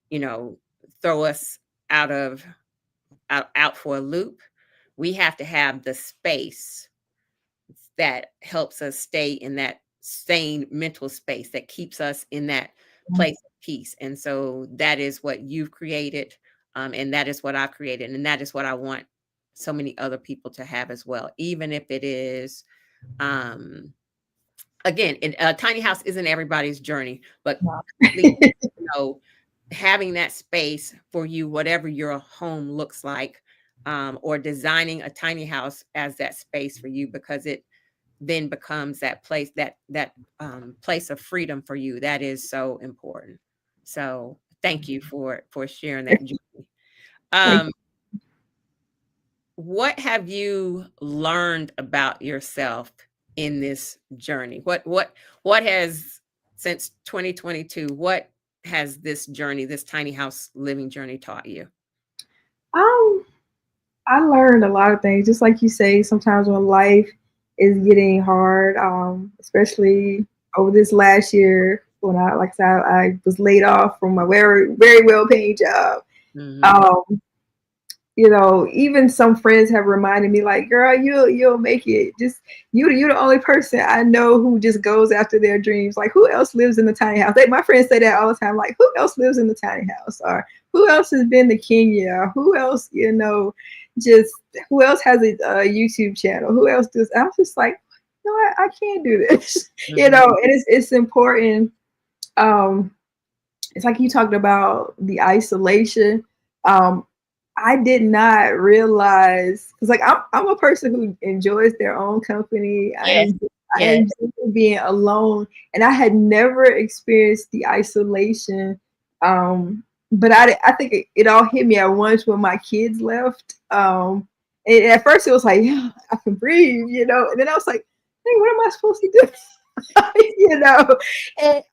you know, throw us out of out for a loop. We have to have the space that helps us stay in that sane mental space that keeps us in that place of peace. And so that is what you've created, and that is what I've created, and that is what I want so many other people to have as well, even if it is um again, a tiny house isn't everybody's journey, but Wow. at least, having that space for you, whatever your home looks like, or designing a tiny house as that space for you, because it then becomes that place, that place of freedom for you. That is so important. So thank you for sharing that journey. Thank Um, what have you learned about yourself in this journey? What has, since 2022, what has this journey, this tiny house living journey, taught you? you. I learned a lot of things, just like you say, sometimes when life is getting hard, especially over this last year when like I said, I was laid off from my very, very well paying job. Mhm. Um, even some friends have reminded me, like, girl, you'll make it. Just you're the only person I know who just goes after their dreams. Like, who else lives in the tiny house? My friends say that all the time. Like, who else lives in the tiny house? Or who else has been to Kenya? Or who else, just who else has a YouTube channel? Who else does? I'm just like, no, I can't do this. Mhm. And it's important. Um, it's like you talked about the isolation. Um, I did not realize, because like I'm a person who enjoys their own company. Yes, I yes. enjoy being alone, and I had never experienced the isolation. But I think it all hit me at once when my kids left. And at first it was like, yeah, I can breathe, and then I was like, hey, what am I supposed to do? And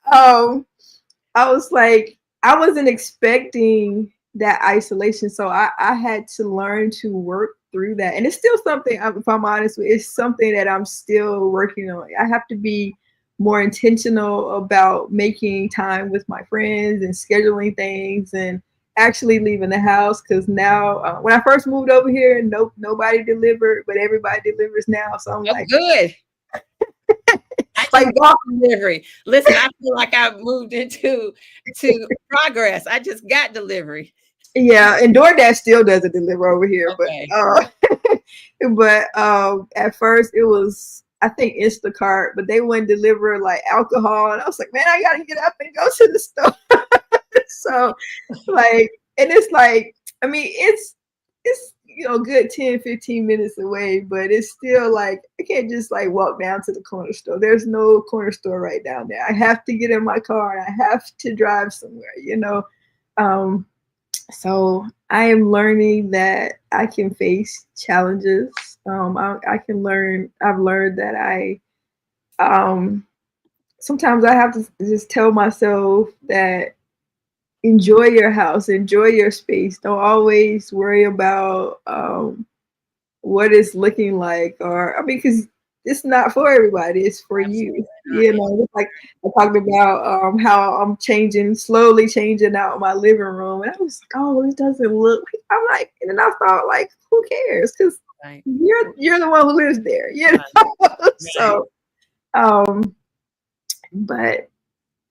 I was like, I wasn't expecting that isolation. So I had to learn to work through that. And it's still something, if I'm honest with, it's something that I'm still working on. I have to be more intentional about making time with my friends and scheduling things and actually leaving the house. Because now, when I first moved over here, nobody delivered, but everybody delivers now. So I'm Oh, like, good. I just like, got delivery. Listen, I feel like I've moved to progress. I just got delivery. yeah, and DoorDash still doesn't deliver over here, but Okay. at first it was, I think, Instacart, but they wouldn't deliver like alcohol, and I was like, man, I gotta get up and go to the store. So like, and it's like, I mean, it's good 10-15 minutes away, but it's still like I can't just like walk down to the corner store. There's no corner store right down there. I have to get in my car and I have to drive somewhere. Um, so I am learning that I can face challenges. I can learn. I've learned that um, sometimes I have to just tell myself that enjoy your house, enjoy your space. Don't always worry about what it's looking like, or I mean, because it's not for everybody; it's for you. Absolutely not. It's like I talked about how I'm slowly changing out my living room, and I was like, oh, it doesn't look. I'm like, and then I thought, like, who cares? Because Right. you're the one who lives there. Right. Right. So, um, but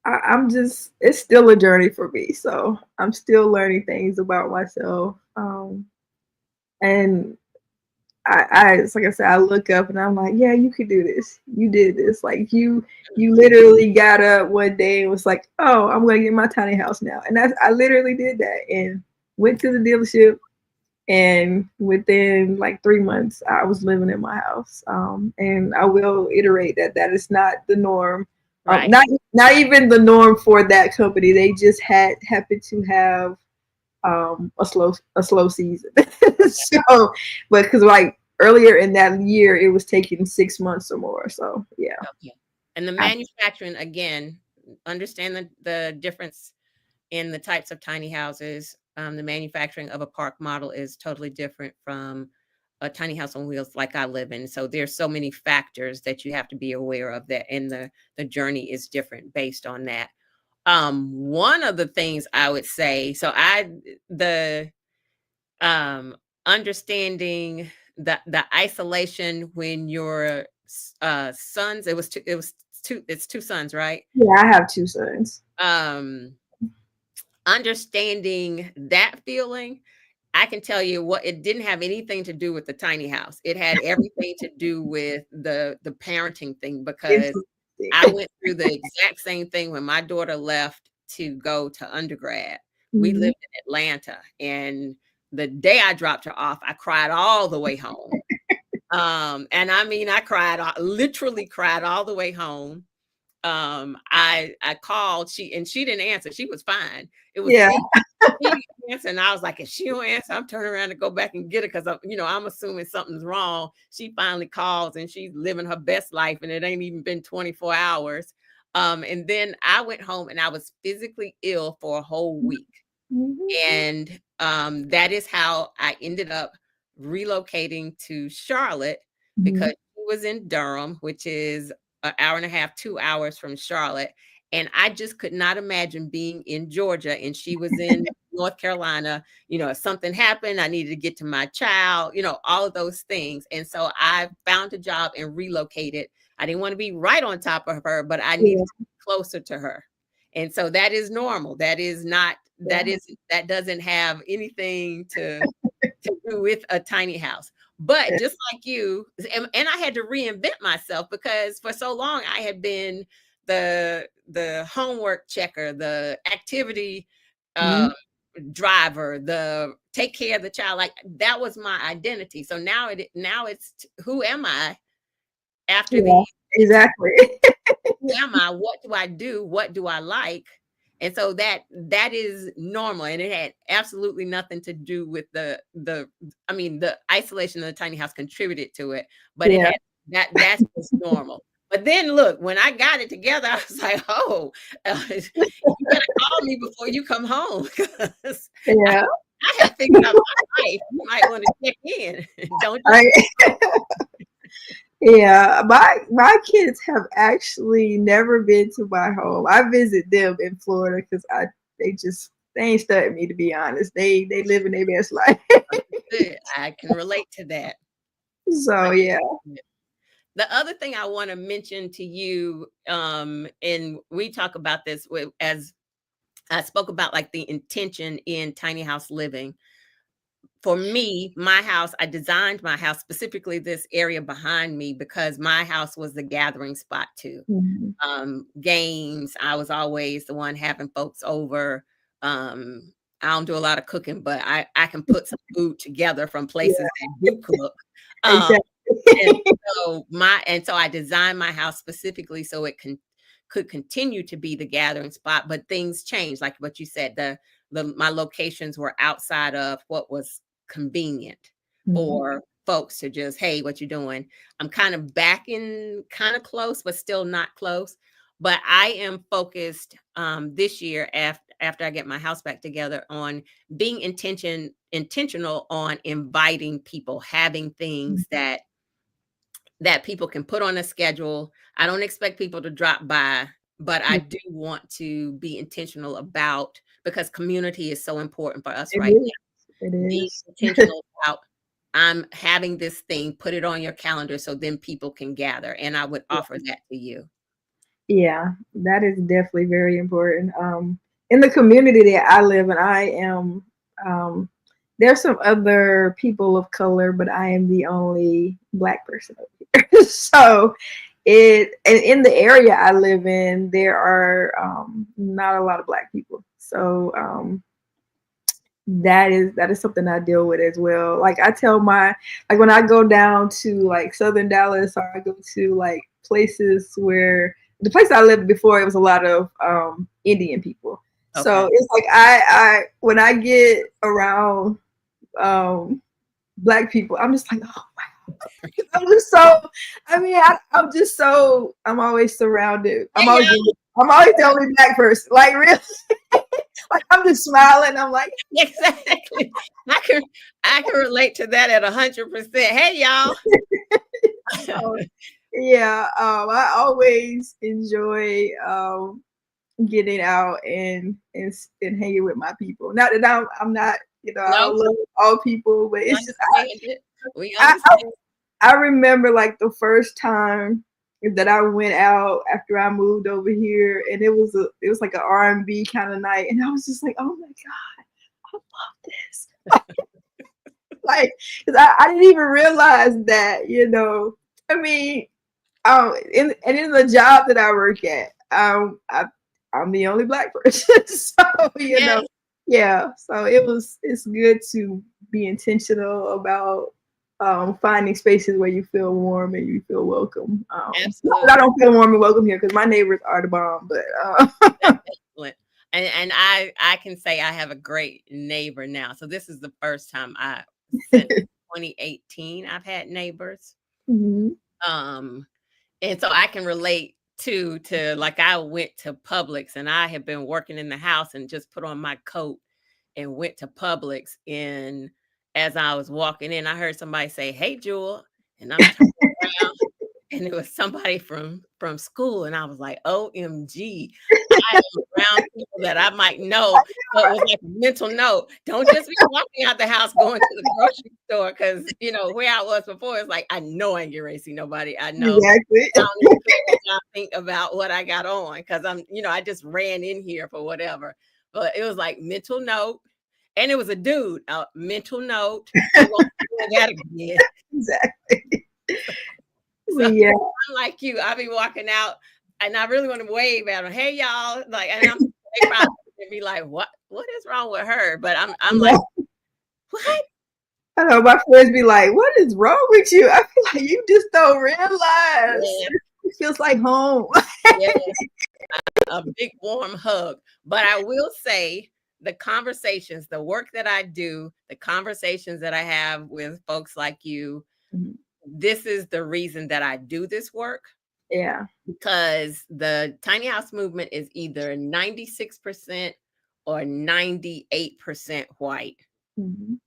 I'm just, it's still a journey for me. So I'm still learning things about myself. And it's like I said, I look up and I'm like, yeah, you could do this. You did this. Like you literally got up one day and was like, oh, I'm gonna get my tiny house now. And I literally did that and went to the dealership, and within like 3 months I was living in my house. And I will iterate that that is not the norm. Right. Not even the norm for that company. They just happened to have a slow season. So, but because like earlier in that year, it was taking 6 months or more. So yeah, Okay. And the I, manufacturing, again, understand the difference in the types of tiny houses. The manufacturing of a park model is totally different from a tiny house on wheels like I live in. So there's so many factors that you have to be aware of that, and the journey is different based on that. One of the things I would say, so the um understanding the isolation when your sons, it's two sons, right? yeah, I have two sons. um Understanding that feeling, I can tell you what, it didn't have anything to do with the tiny house. It had everything to do with the parenting thing, because I Interesting. went through the exact same thing when my daughter left to go to undergrad. We Mhm. lived in Atlanta, and the day I dropped her off, I cried all the way home. And I mean, I literally cried all the way home. I called, she didn't answer. She was fine. It was Yeah. me. She didn't answer, and I was like, if she don't answer, I'm turning around to go back and get her, because I'm assuming something's wrong. She finally calls, and she's living her best life, and it ain't even been 24 hours. And then I went home, and I was physically ill for a whole week. Mhm. And that is how I ended up relocating to Charlotte, because Mhm. she was in Durham, which is an hour and a half, 2 hours from Charlotte. And I just could not imagine being in Georgia and she was in North Carolina. If something happened, I needed to get to my child, all of those things. And so I found a job and relocated. I didn't want to be right on top of her, but I Yeah. needed to be closer to her. And so that is normal. That is not, Yeah. that doesn't have anything to do with a tiny house. But Yeah. just like you, and I had to reinvent myself, because for so long I had been the homework checker, the activity uh, Mhm. driver, the take care of the child. Like, that was my identity. So now it's who am I after Yeah. the Exactly. who am I? What do I do? What do I like? And so that is normal, and it had absolutely nothing to do with the isolation of the tiny house contributed to it, but it Yeah. had that's just normal. But then look, when I got it together, I was like, oh, you better call me before you come home, because I, Yeah. I have figured out my life. You might want to check in, don't you? I Yeah, my kids have actually never been to my home. I visit them in Florida because they ain't studying me, to be honest. They living their best life. Understood. I can relate to that. So yeah. The other thing I want to mention to you, and we talk about this as I spoke about, like, the intention in tiny house living. For me, my house, I designed my house, specifically this area behind me, because my house was the gathering spot too. Mhm. Games, I was always the one having folks over. I don't do a lot of cooking, but I can put some food together from Yeah, places that do cook. Um, exactly. and so I designed my house specifically so it could continue to be the gathering spot, but things changed, like what you said. The my locations were outside of what was convenient Mhm. for folks to just, hey, what you doing? I'm kind of back in kind of close, but still not close. But I am focused this year, after I get my house back together, on being intentional on inviting people, having things that people can put on a schedule. I don't expect people to drop by, but I Yeah, do want to be intentional about, because community is so important for us it right is. now. It Being is. intentional about, I'm having this thing, put it on your calendar so then people can gather. And I would offer that to you. Yeah, that is definitely very important. In the community that I live in, I am um, there's some other people of color, but I am the only Black person over here. So in the area I live in, there are not a lot of Black people. So that is something I deal with as well. Like I tell my like when I go down to like Southern Dallas, or I go to like places where the place I lived before, it was a lot of Indian people. So Okay. it's like I when I get around um Black people, I'm just like, oh wow. I'm just so I mean I'm just so I'm always surrounded. Hey, y'all. I'm always the only Black person. Like really like I'm just smiling. I'm like Exactly. I can relate to that at 100%. Hey, y'all. so yeah, I always enjoy getting out and hanging with my people. Not that I'm not, I No, don't love all people, but it's just understand it. We I, understand. I remember like the first time that I went out after I moved over here, and it was like an R&B kind of night, and I was just like, oh my god, I love this. Like, 'cause I didn't even realize that, I mean, in the job that I work at, I'm the only Black person. So, Yes, yeah. So it's good to be intentional about finding spaces where you feel warm and you feel welcome. Not that I absolutely. don't feel warm and welcome here because my neighbors are the bomb, but That's excellent. And I can say I have a great neighbor now. So this is the first time since 2018 I've had neighbors. mhm. Um and so I can relate to like I went to Publix and I had been working in the house and just put on my coat and went to Publix, and as I was walking in, I heard somebody say, "Hey, Jewel," and I'm turning around, and it was somebody from school, and I was like, "OMG, I am around people that I might know." So it was like a mental note. Don't just be walking out the house going to the grocery store because where I was before, it's like I know I ain't getting ready to see nobody. I know Exactly. I don't even care what y'all think about what I got on because I just ran in here for whatever. But it was like mental note, and it was a dude. Mental note. We won't be doing that again. Exactly. So But yeah. I'm like you. I'll be walking out, and I really want to wave at them. Hey, y'all! Like, and they probably be like, What is wrong with her?" But I'm like, "What?" I know my friends be like, "What is wrong with you?" I feel like you just don't realize Yeah, it feels like home. yeah. A big warm hug. But I will say the conversations, the work that I do, the conversations that I have with folks like you, Mhm. this is the reason that I do this work, Yeah. because the tiny house movement is either 96% or 98% white. Mhm.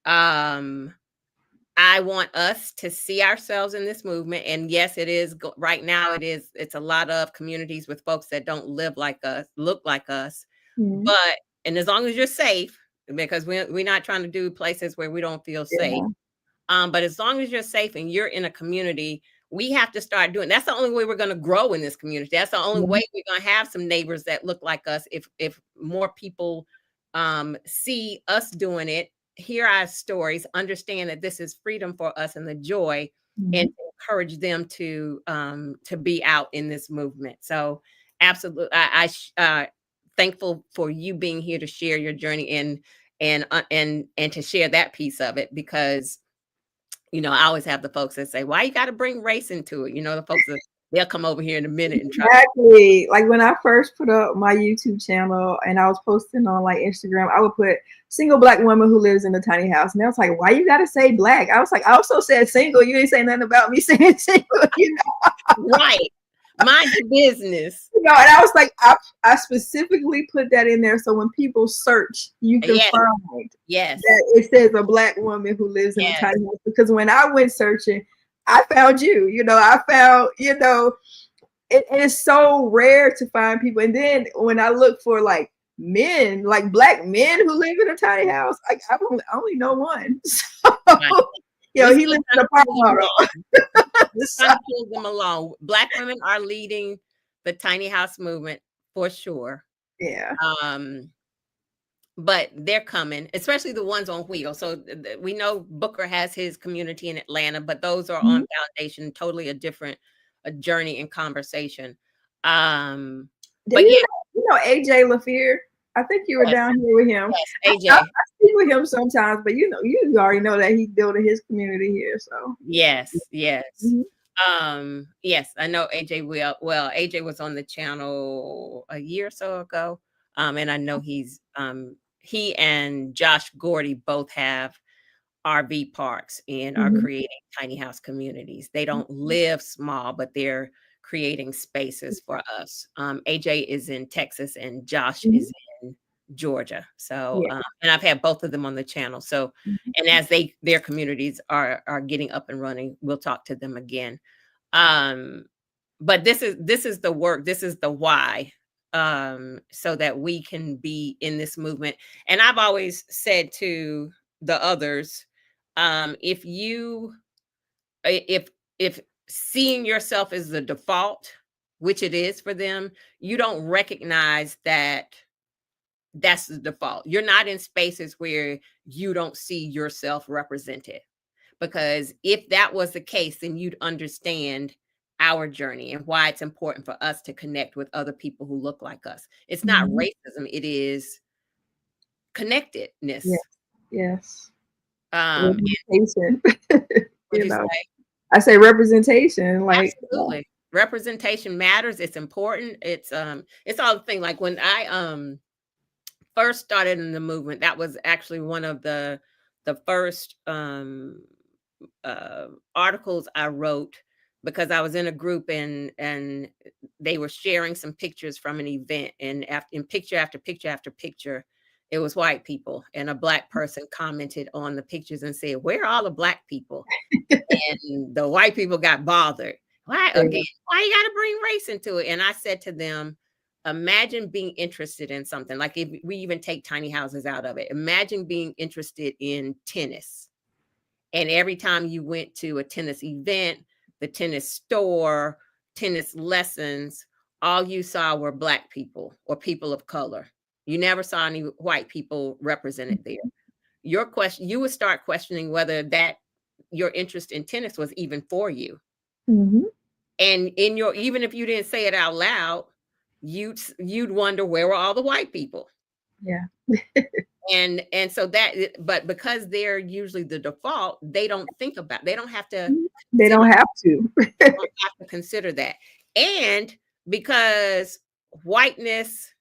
Um I want us to see ourselves in this movement. And yes, it is right now. It's a lot of communities with folks that don't live like us, look like us. Mhm. But, and as long as you're safe, because we're not trying to do places where we don't feel safe. Yeah. But as long as you're safe and you're in a community, we have to start doing. That's the only way we're going to grow in this community. That's the only Yeah. way we're going to have some neighbors that look like us. If more people see us doing it, hear our stories, understand that this is freedom for us and the joy, and Mhm. encourage them to be out in this movement. So, absolutely, thankful for you being here to share your journey and to share that piece of it, because I always have the folks that say, "Why you got to bring race into it?" The folks that they'll come over here in a minute and try. Exactly. Like when I first put up my YouTube channel and I was posting on like Instagram, I would put single Black woman who lives in a tiny house. And they was like, why you gotta say Black? I was like, I also said single. You didn't say nothing about me saying single. Right, mind your business. And I was like, I specifically put that in there so when people search, you can Yes, find yes, that it says a Black woman who lives in a yes. tiny house. Because when I went searching, I found you. I found, and it's so rare to find people. And then when I look for like men, like Black men who live in a tiny house, like I only know one. Right. So, We he still lives in trying a to pull them apartment. along. We're So, trying to pull them along. Black women are leading the tiny house movement for sure. yeah. Um, but they're coming, especially the ones on wheels. So we know Booker has his community in Atlanta, but those are Mhm. on foundation, totally a different a journey and conversation. Um, Do but yeah, you know AJ LaFear? I think you were yes, down here with him. yes, I AJ. speak with him sometimes, but you already know that he's building his community here. So Yes, yes. mhm. Yes, I know AJ will. Well, AJ was on the channel a year or so ago. And I know he and Josh Gordy both have RV parks and are Mhm. creating tiny house communities. They don't live small, but they're creating spaces for us. AJ is in Texas and Josh Mhm. is in Georgia. So, Yeah. and I've had both of them on the channel. So, Mhm. and as their communities are getting up and running, we'll talk to them again. Um, but this is the work, this is the why, so that we can be in this movement. And I've always said to the others, if you if seeing yourself as the default, which it is for them, you don't recognize that that's the default. You're not in spaces where you don't see yourself represented, because if that was the case, then you'd understand our journey and why it's important for us to connect with other people who look like us. It's not Mhm. racism, it is connectedness. Yes. Yes. Um, Representation. would You you know, say? I say representation, like Absolutely. Representation matters. It's important. It's all the thing. Like when I first started in the movement, that was actually one of the first articles I wrote, because I was in a group and they were sharing some pictures from an event, and after in picture after picture after picture, it was white people, and a black person commented on the pictures and said, "Where are all the black people?" And the white people got bothered. Why again? Why you got to bring race into it? And I said to them, imagine being interested in something, like if we even take tiny houses out of it. Imagine being interested in tennis, and every time you went to a tennis event, the tennis store, tennis lessons, all you saw were black people or people of color. You never saw any white people represented there. You would start questioning whether that your interest in tennis was even for you. Mhm. And in your even if you didn't say it out loud, you'd wonder, where were all the white people? Yeah. And so but because they're usually the default, they don't have to Mhm. They consider don't have to. that. And because whiteness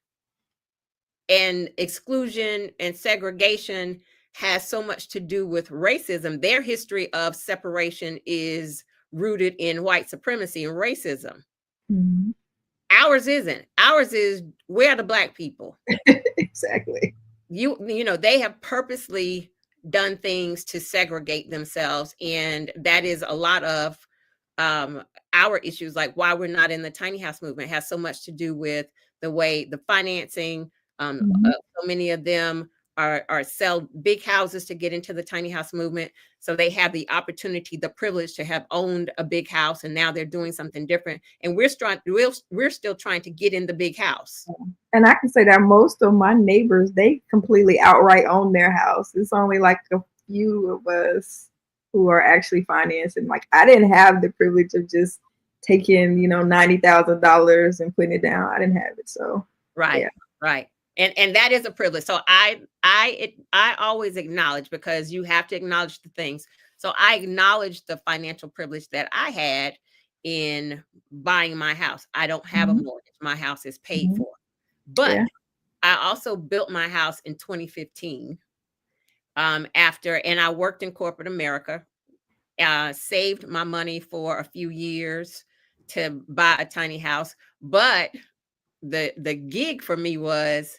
and exclusion and segregation has so much to do with racism, their history of separation is rooted in white supremacy and racism. Mhm. Ours isn't. Ours is, where are the black people? Exactly. They have purposely done things to segregate themselves, and that is a lot of um our issues, like why we're not in the tiny house movement, has so much to do with the way the financing. Mhm. So many of them are sell big houses to get into the tiny house movement, so they have the opportunity, the privilege to have owned a big house, and now they're doing something different, and we're still trying to get in the big house. And I can say that most of my neighbors, they completely outright own their house. It's only like a few of us who are actually financing. Like I didn't have the privilege of just taking, $90,000 and putting it down. I didn't have it. So Right, yeah. right. And that is a privilege. So I always acknowledge, because you have to acknowledge the things. So I acknowledge the financial privilege that I had in buying my house. I don't have a Mhm. mortgage. My house is paid Mhm. for. But Yeah. I also built my house in 2015, after, and I worked in corporate America, saved my money for a few years to buy a tiny house. But the gig for me was,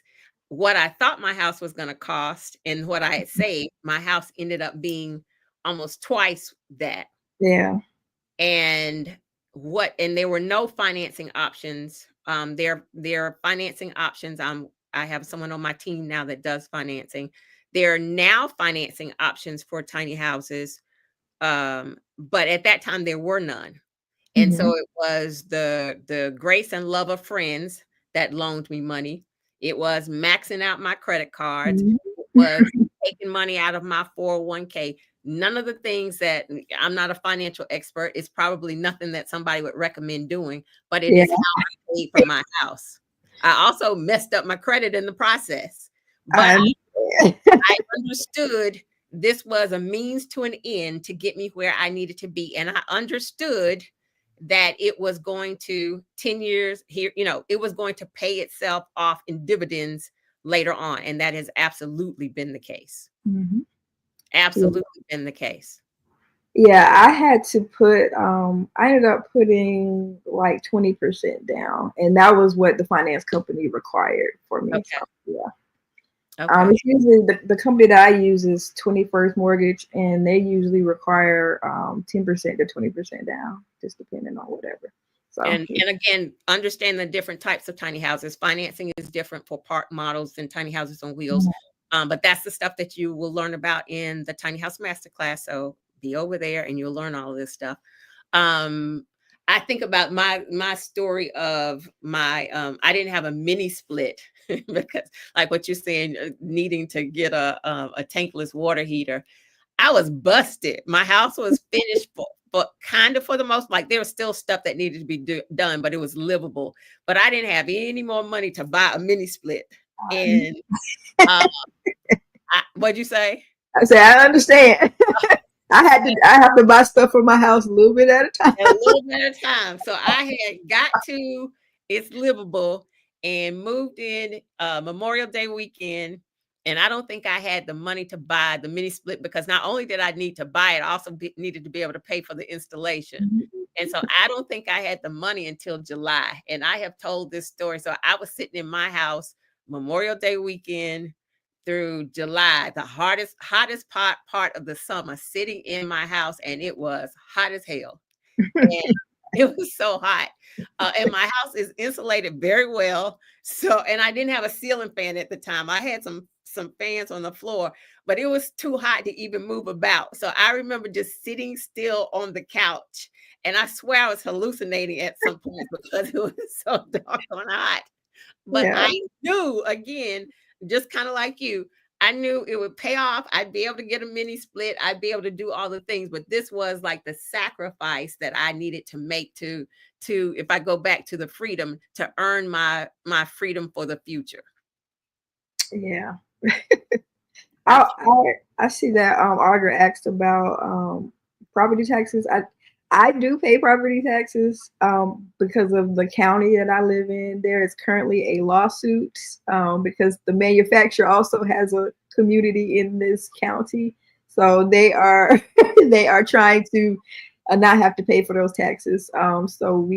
what I thought my house was going to cost and what I had saved. My house ended up being almost twice that. Yeah. And there were no financing options. There are financing options. I have someone on my team now that does financing. There are now financing options for tiny houses, but at that time there were none. And so Mhm. it was the grace and love of friends that loaned me money. It was maxing out my credit cards. Mhm. It was taking money out of my 401k. None of the things that I'm not a financial expert. It's probably nothing that somebody would recommend doing, but it Yeah. is how I paid for my house. I also messed up my credit in the process, but I I understood this was a means to an end to get me where I needed to be. And I understood that it was going to 10 years here, it was going to pay itself off in dividends later on. And that has absolutely been the case. Mhm. Yeah. Absolutely been the case. Yeah, I had to put I ended up putting like 20% down, and that was what the finance company required for me. Okay. So yeah. Okay. It's usually the company that I use is 21st Mortgage, and they usually require 10% to 20% down, just depending on whatever. So And again, understand the different types of tiny houses. Financing is different for park models and tiny houses on wheels. But that's the stuff that you will learn about in the Tiny House Masterclass. So be over there and you'll learn all of this stuff. Um, I think about my story of my I didn't have a mini split because like what you're saying, needing to get a tankless water heater. I was busted. My house was finished but kind of for the most, like there was still stuff that needed to be done, but it was livable. But I didn't have any more money to buy a mini split. And uh, what'd you say? I say I understand. I have to buy stuff for my house a little bit at a time. A little bit at a time. So I had got to it's livable and moved in Memorial Day weekend. And I don't think I had the money to buy the mini split because not only did I need to buy it, I also needed to be able to pay for the installation. And so I don't think I had the money until July. And I have told this story. So I was sitting in my house Memorial Day weekend through July, the hottest part of the summer, sitting in my house, and it was hot as hell. And it was so hot. And my house is insulated very well. So, and I didn't have a ceiling fan at the time. I had some fans on the floor, but it was too hot to even move about. So I remember just sitting still on the couch. And I swear I was hallucinating at some point because it was so dark and hot. But Yeah. I knew, again, just kind of like you, I knew it would pay off. I'd be able to get a mini split. I'd be able to do all the things. But this was like the sacrifice that I needed to make to if I go back to the freedom, to earn my freedom for the future. Yeah. Absolutely. I see that Audra asked about property taxes. I do pay property taxes because of the county that I live in. There is currently a lawsuit because the manufacturer also has a community in this county, so they are they are trying to not have to pay for those taxes. So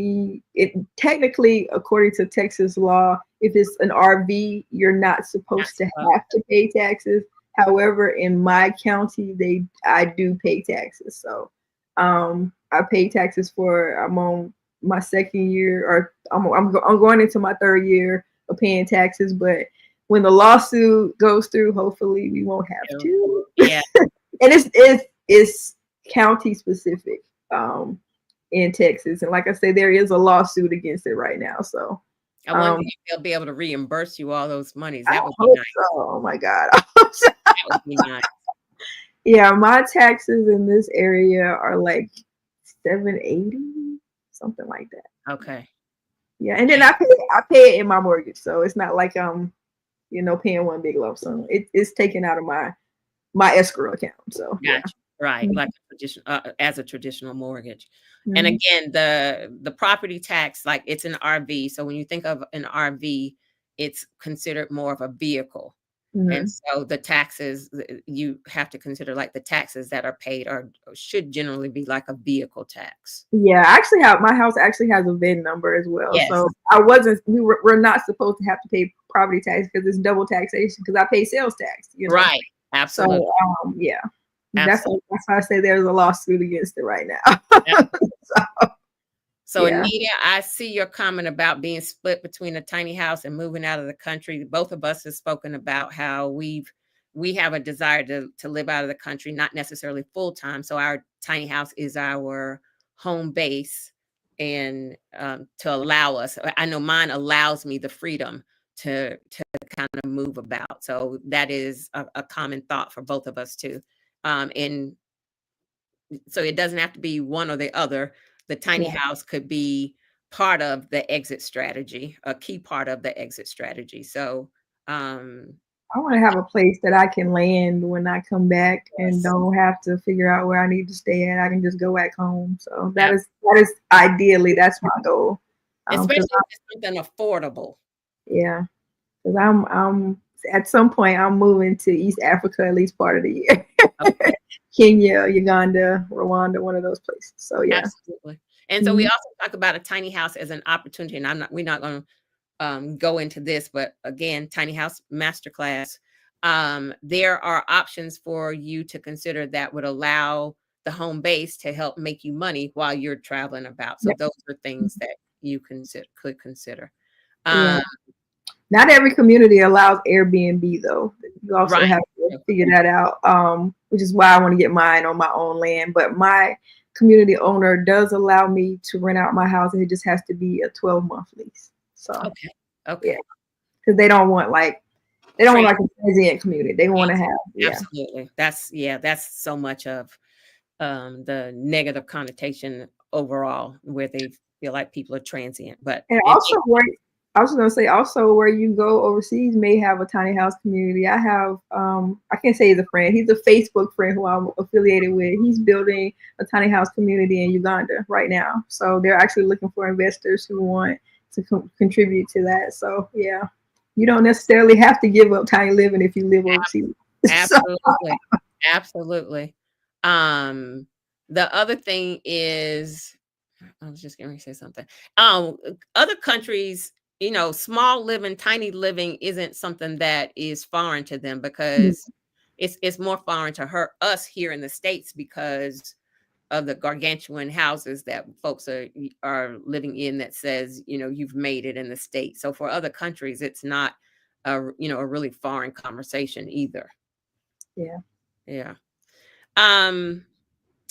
it technically, according to Texas law, if it's an RV, you're not supposed to have to pay taxes. However, in my county, I do pay taxes. So I pay taxes for I'm on my second year, or I'm going into my third year of paying taxes. But when the lawsuit goes through, hopefully we won't have to. Yeah. And it's county specific in Texas, and like I say, there is a lawsuit against it right now. So I wonder if they'll be able to reimburse you all those monies. I That would be hope nice. so. Oh my God. That would be nice. Yeah, my taxes in this area are like 780, something like that. Okay. Yeah, and then I pay it in my mortgage, so it's not like paying one big lump sum. It's taken out of my escrow account. So yeah. Gotcha. Right, Mhm. like a traditional as a traditional mortgage. And Mhm. again, the property tax, like it's an RV. So when you think of an RV, it's considered more of a vehicle. And Mhm. so the taxes you have to consider, like the taxes that are paid or should generally be like a vehicle tax. Yeah, my house actually has a VIN number as well. Yes. So we're not supposed to have to pay property tax because it's double taxation because I pay sales tax, Right. Absolutely. So yeah. Absolutely. That's why I say there's a lawsuit against it right now. So Yeah. Anita, I see your comment about being split between a tiny house and moving out of the country. Both of us have spoken about how we have a desire to live out of the country, not necessarily full time. So our tiny house is our home base, and to allow us. I know mine allows me the freedom to kind of move about. So that is a common thought for both of us too. And so it doesn't have to be one or the other. The tiny Yeah. house could be part of the exit strategy, a key part of the exit strategy. So I want to have a place that I can land when I come back and yes, don't have to figure out where I need to stay at. I can just go back home. So ab- that is ideally that's my goal. especially 'Cause if it's something affordable. yeah, because I'm at some point I'm moving to East Africa at least part of the year. Okay, Kenya, Uganda, Rwanda, one of those places. So yeah. absolutely. And so we Mhm. also talk about a tiny house as an opportunity. And we're not going to go into this, but again, tiny house masterclass. There are options for you to consider that would allow the home base to help make you money while you're traveling about. So Yeah. those are things that you could consider. Yeah. Um, Not every community allows Airbnb though. You also right. have to figure that out, which is why I want to get mine on my own land. But my community owner does allow me to rent out my house, and it just has to be a 12-month lease. So Okay. yeah, Okay. because they don't want Trans- like a transient community. They want to have Absolutely. That's so much of the negative connotation overall, where they feel like people are transient. But And it also where I was gonna say also where you go overseas may have a tiny house community. I have I can't say he's a friend. He's a Facebook friend who I'm affiliated with. He's building a tiny house community in Uganda right now. So they're actually looking for investors who want to contribute to that. So yeah, you don't necessarily have to give up tiny living if you live overseas. So, absolutely. Absolutely. Um, the other thing is, I was just going to say something. Other countries, small living, tiny living isn't something that is foreign to them, because it's more foreign to us here in the States because of the gargantuan houses that folks are living in, that says, you've made it in the States. So for other countries, it's not a really foreign conversation either. yeah. Yeah. Um,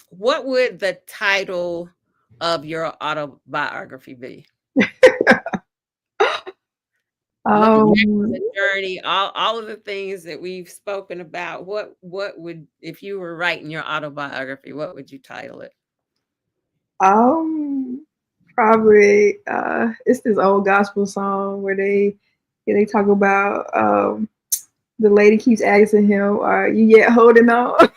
what would the title of your autobiography be? Looking back on Um, the journey, all of the things that we've spoken about, what would, if you were writing your autobiography, what would you title it? um, Probably it's this old gospel song where they talk about the lady keeps asking him, "Are you yet holding on?"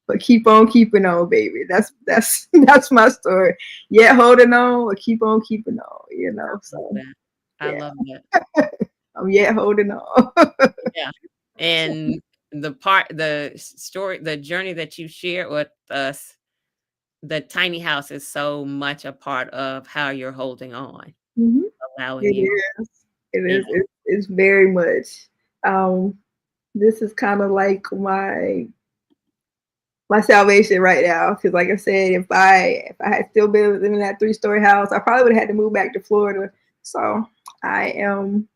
But keep on keeping on, baby. That's that's my story. Yet holding on, but keep on keeping on. Love So that. I yeah, love that. I'm yet holding on. Yeah. And the story, the journey that you shared with us, the tiny house is so much a part of how you're holding on, hmm allowing It you. is. It Yeah. is. It's very much. Um, this is kind of like my salvation right now. Because, like I said, if I had still been living in that 3-story house, I probably would have had to move back to Florida. So I am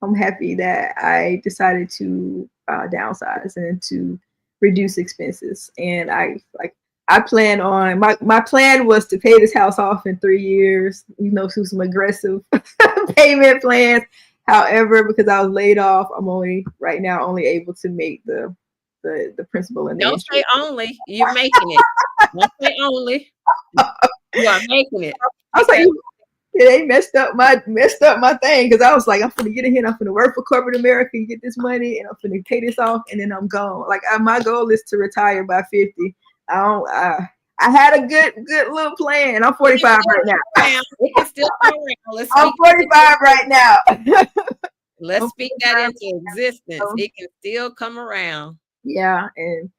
I'm happy that I decided to downsize and to reduce expenses. And I plan on my plan was to pay this house off in 3 years. Through some aggressive payment plans. However, because I was laid off, I'm only right now only able to make the principal and the Don't say interest. only, you're making it. Don't say only, you are making it, I was like, because they messed up my thing because I was like, I'm gonna get in here, and I'm gonna work for corporate America and get this money, and I'm gonna pay this off, and then I'm gone. Like my goal is to retire by 50. I don't. I had a good little plan. I'm it can 45 still right now. come around. It can still come around. Let's I'm speak that into 45 right now. let's I'm speak that 45 into existence. now. It can still come around. Yeah, and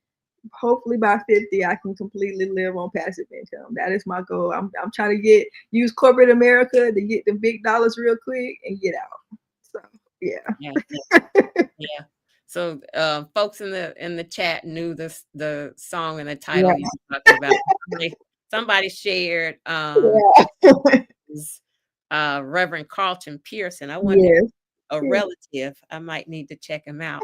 hopefully by 50 I can completely live on passive income. That is my goal. I'm trying to use corporate America to get the big dollars real quick and get out. So yeah. Yeah, yeah. So, folks in the chat knew the song and the title you were talking about. Somebody shared, Yeah. is, Reverend Carlton Pearson. I wonder, Yes. a Yes. relative, I might need to check him out.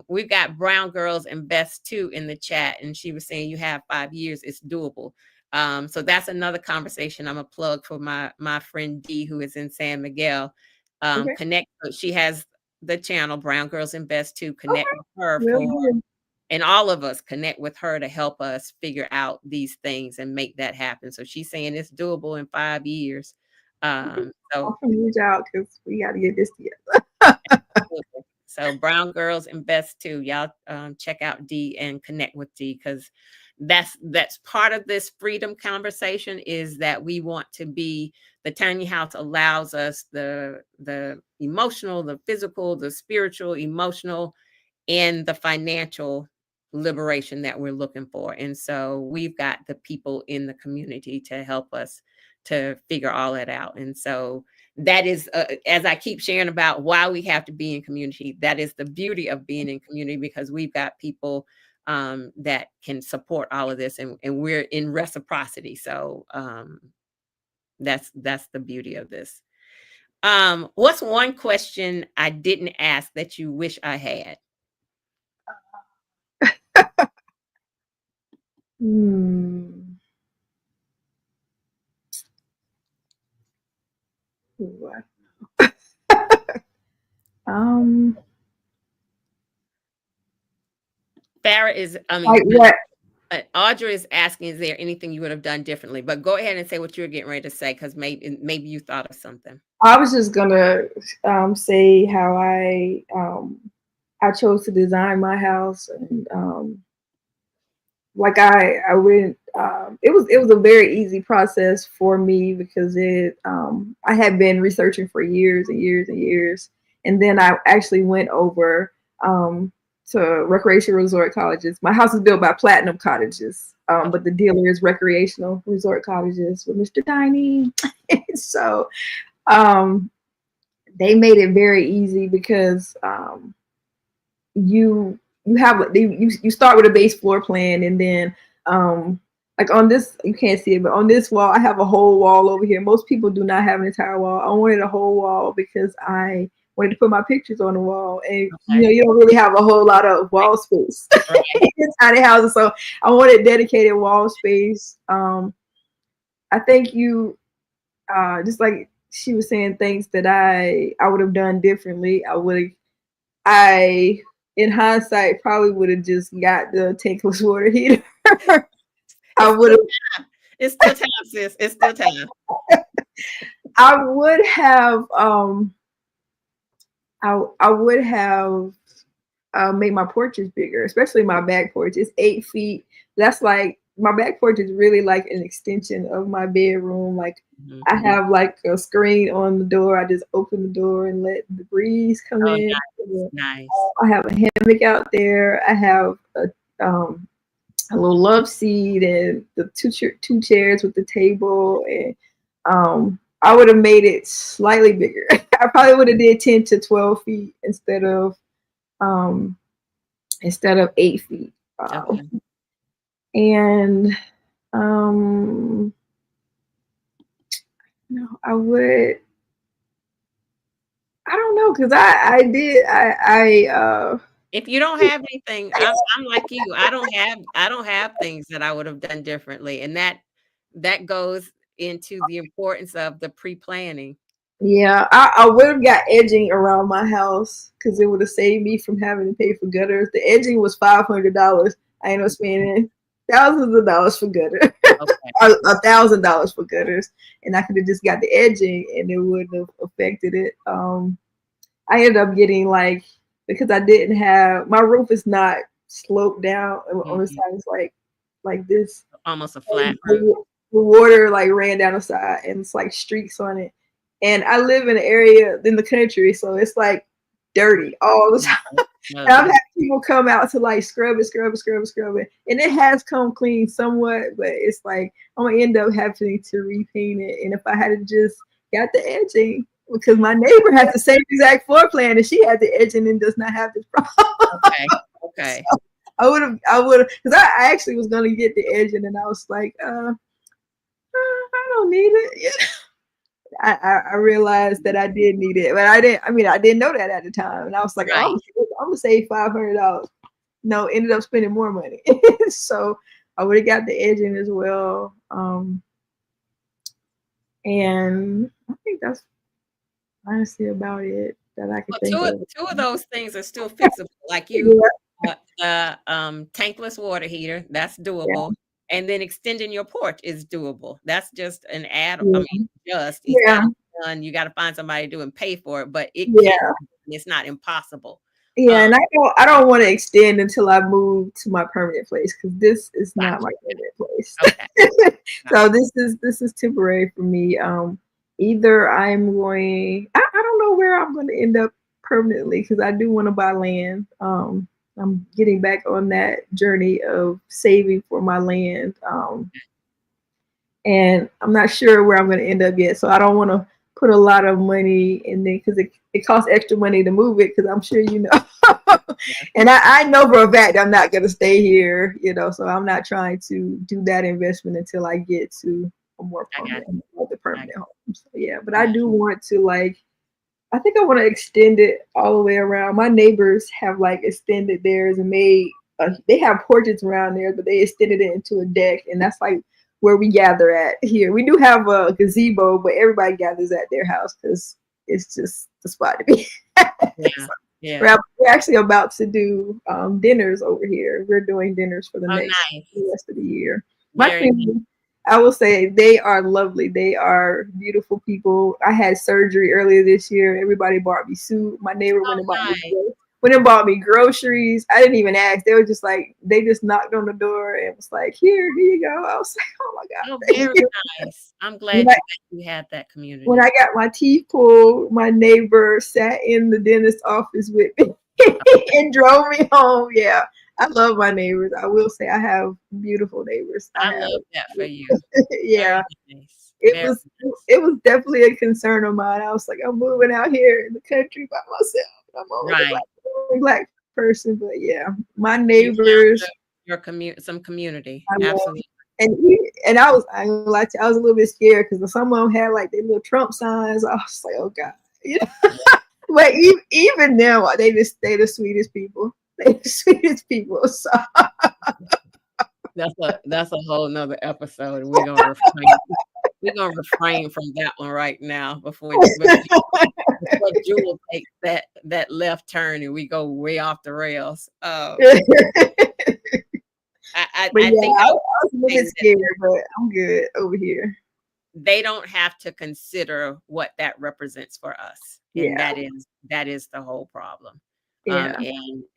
We've got Brown Girls and Best Too in the chat, and she was saying you have 5 years, it's doable. So that's another conversation I'm a plug for my friend D, who is in San Miguel. Okay. Connect. She has the channel Brown Girls Invest too. Connect Okay. with her Will for, do. and all of us connect with her to help us figure out these things and make that happen. So she's saying it's doable in 5 years. I'm So gonna reach out because we got to get this together. absolutely. So Brown Girls Invest too. Y'all check out D and connect with D, because that's part of this freedom conversation, is that we want to be, the tiny house allows us the emotional, the physical, the spiritual, emotional, and the financial liberation that we're looking for. And so we've got the people in the community to help us to figure all that out. And so that is, as I keep sharing about why we have to be in community, that is the beauty of being in community, because we've got people that can support all of this, and we're in reciprocity. So that's the beauty of this. What's one question I didn't ask that you wish I had? Hmm. What? Um. Farrah is, I Like mean, what? Audra is asking, is there anything you would have done differently? But go ahead and say what you're getting ready to say, because maybe you thought of something. I was just gonna say how I chose to design my house, and like I went. It was a very easy process for me because I had been researching for years and years and years, and then I actually went over to recreational resort colleges. My house is built by Platinum Cottages, Okay. but the dealer is Recreational Resort Cottages with Mr. Tiny. So um, they made it very easy because you start with a base floor plan, and then like on this, you can't see it, but on this wall I have a whole wall over here. Most people do not have an entire wall. I wanted a whole wall because I wanted to put my pictures on the wall, and Okay. you don't really have a whole lot of wall space Right. in tiny houses, so I wanted dedicated wall space. I think you just like she was saying, things that I would have done differently. I in hindsight probably would have just got the tankless water heater. I It's would still have time. It's still time, sis. It's still time. I would have I would have made my porches bigger, especially my back porch. It's 8 feet. That's like my back porch is really like an extension of my bedroom. Like Mhm. I have like a screen on the door. I just open the door and let the breeze come Oh, in. nice. Nice. I have a hammock out there. I have a little love seat and the two chairs with the table, and I would have made it slightly bigger. I probably would have did 10 to 12 feet um, instead of 8 feet. Okay. And um, no, I would. I don't know because I did If you don't have anything, I'm like you. I don't have things that I would have done differently, and that goes into the importance of the pre-planning. yeah, I would have got edging around my house because it would have saved me from having to pay for gutters. The edging was $500. I ended up spending thousands of dollars for gutter, Okay. $1,000 for gutters, and I could have just got the edging and it wouldn't have affected it. I ended up getting like, because I didn't have, my roof is not sloped down on the Mhm. side. It's like this. Almost a flat roof. The water like ran down the side and it's like streaks on it. And I live in an area in the country, so it's like dirty all the time. And I've Okay. had people come out to like scrub it, scrub it, scrub it, scrub it. And it has come clean somewhat, but it's like I'm gonna end up having to repaint it. And if I had to just got the edging, because my neighbor has the same exact floor plan and she had the edging and does not have this problem. Okay. Okay. So I would have, because I actually was gonna get the edging and I was like, I don't need it. I realized that I did need it, but I didn't. I mean, I didn't know that at the time, and I was like, "Oh, Right. I'm gonna save $500." No, ended up spending more money. So I would have got the edging as well. And I think honestly about it that I could Well, think of. two of those things are still fixable, like you, Yeah, tankless water heater, that's yeah, doable, and then extending your porch is doable. That's just an add I yeah, mean, just it's yeah, gotta be done, you gotta find somebody to do and pay for it, but it can yeah. be done, it's not impossible. Yeah, Um, and I don't want to extend until I move to my permanent place because this is not my gotcha. permanent place. Okay, So gotcha. this is temporary for me. Either I'm going, I don't know where I'm going to end up permanently because I do want to buy land. I'm getting back on that journey of saving for my land. And I'm not sure where I'm going to end up yet. So I don't want to put a lot of money in there because it costs extra money to move it because I'm sure you know. Yeah, And I know for a fact I'm not going to stay here, so I'm not trying to do that investment until I get to a more I got permanent, like the I permanent home. So yeah, but I yeah. do want to I think I want to extend it all the way around. My neighbors have like extended theirs and made. They have porches around there, but they extended it into a deck, and that's like where we gather at here. We do have a gazebo, but everybody gathers at their house because it's just the spot to be. Yeah, we're, yeah. we're actually about to do dinners over here. We're doing dinners for Oh, the nice. rest of the year. My Very nice. family, I will say, they are lovely. They are beautiful people. I had surgery earlier this year. Everybody bought me soup. My neighbor Oh, nice. went and bought me groceries. I didn't even ask. They were just like, they just knocked on the door and was like, here you go. I was like, oh my God, Oh, thank very you. nice. I'm When glad I, you had that when community. I got my teeth pulled, my neighbor sat in the dentist office with me and drove me home. Yeah, I love my neighbors. I will say I have beautiful neighbors. I I have. love that for you. Yeah, Very nice. it Very was nice. it was definitely a concern of mine. I was like, I'm moving out here in the country by myself. I'm Right. only black person, but yeah, my You neighbors found some community. I love. Absolutely. And I ain't gonna lie to you, I was a little bit scared because some of them had like their little Trump signs. I was like, oh God. But even now, they the sweetest people. They the sweetest people. So That's a whole nother episode. We're gonna refrain from that one right now before Jewel takes that left turn and we go way off the rails. but I yeah, think I I was was a little bit saying that scared, but I'm good over here. they don't have to consider what that represents for us, and Yeah, that is the whole problem. yeah,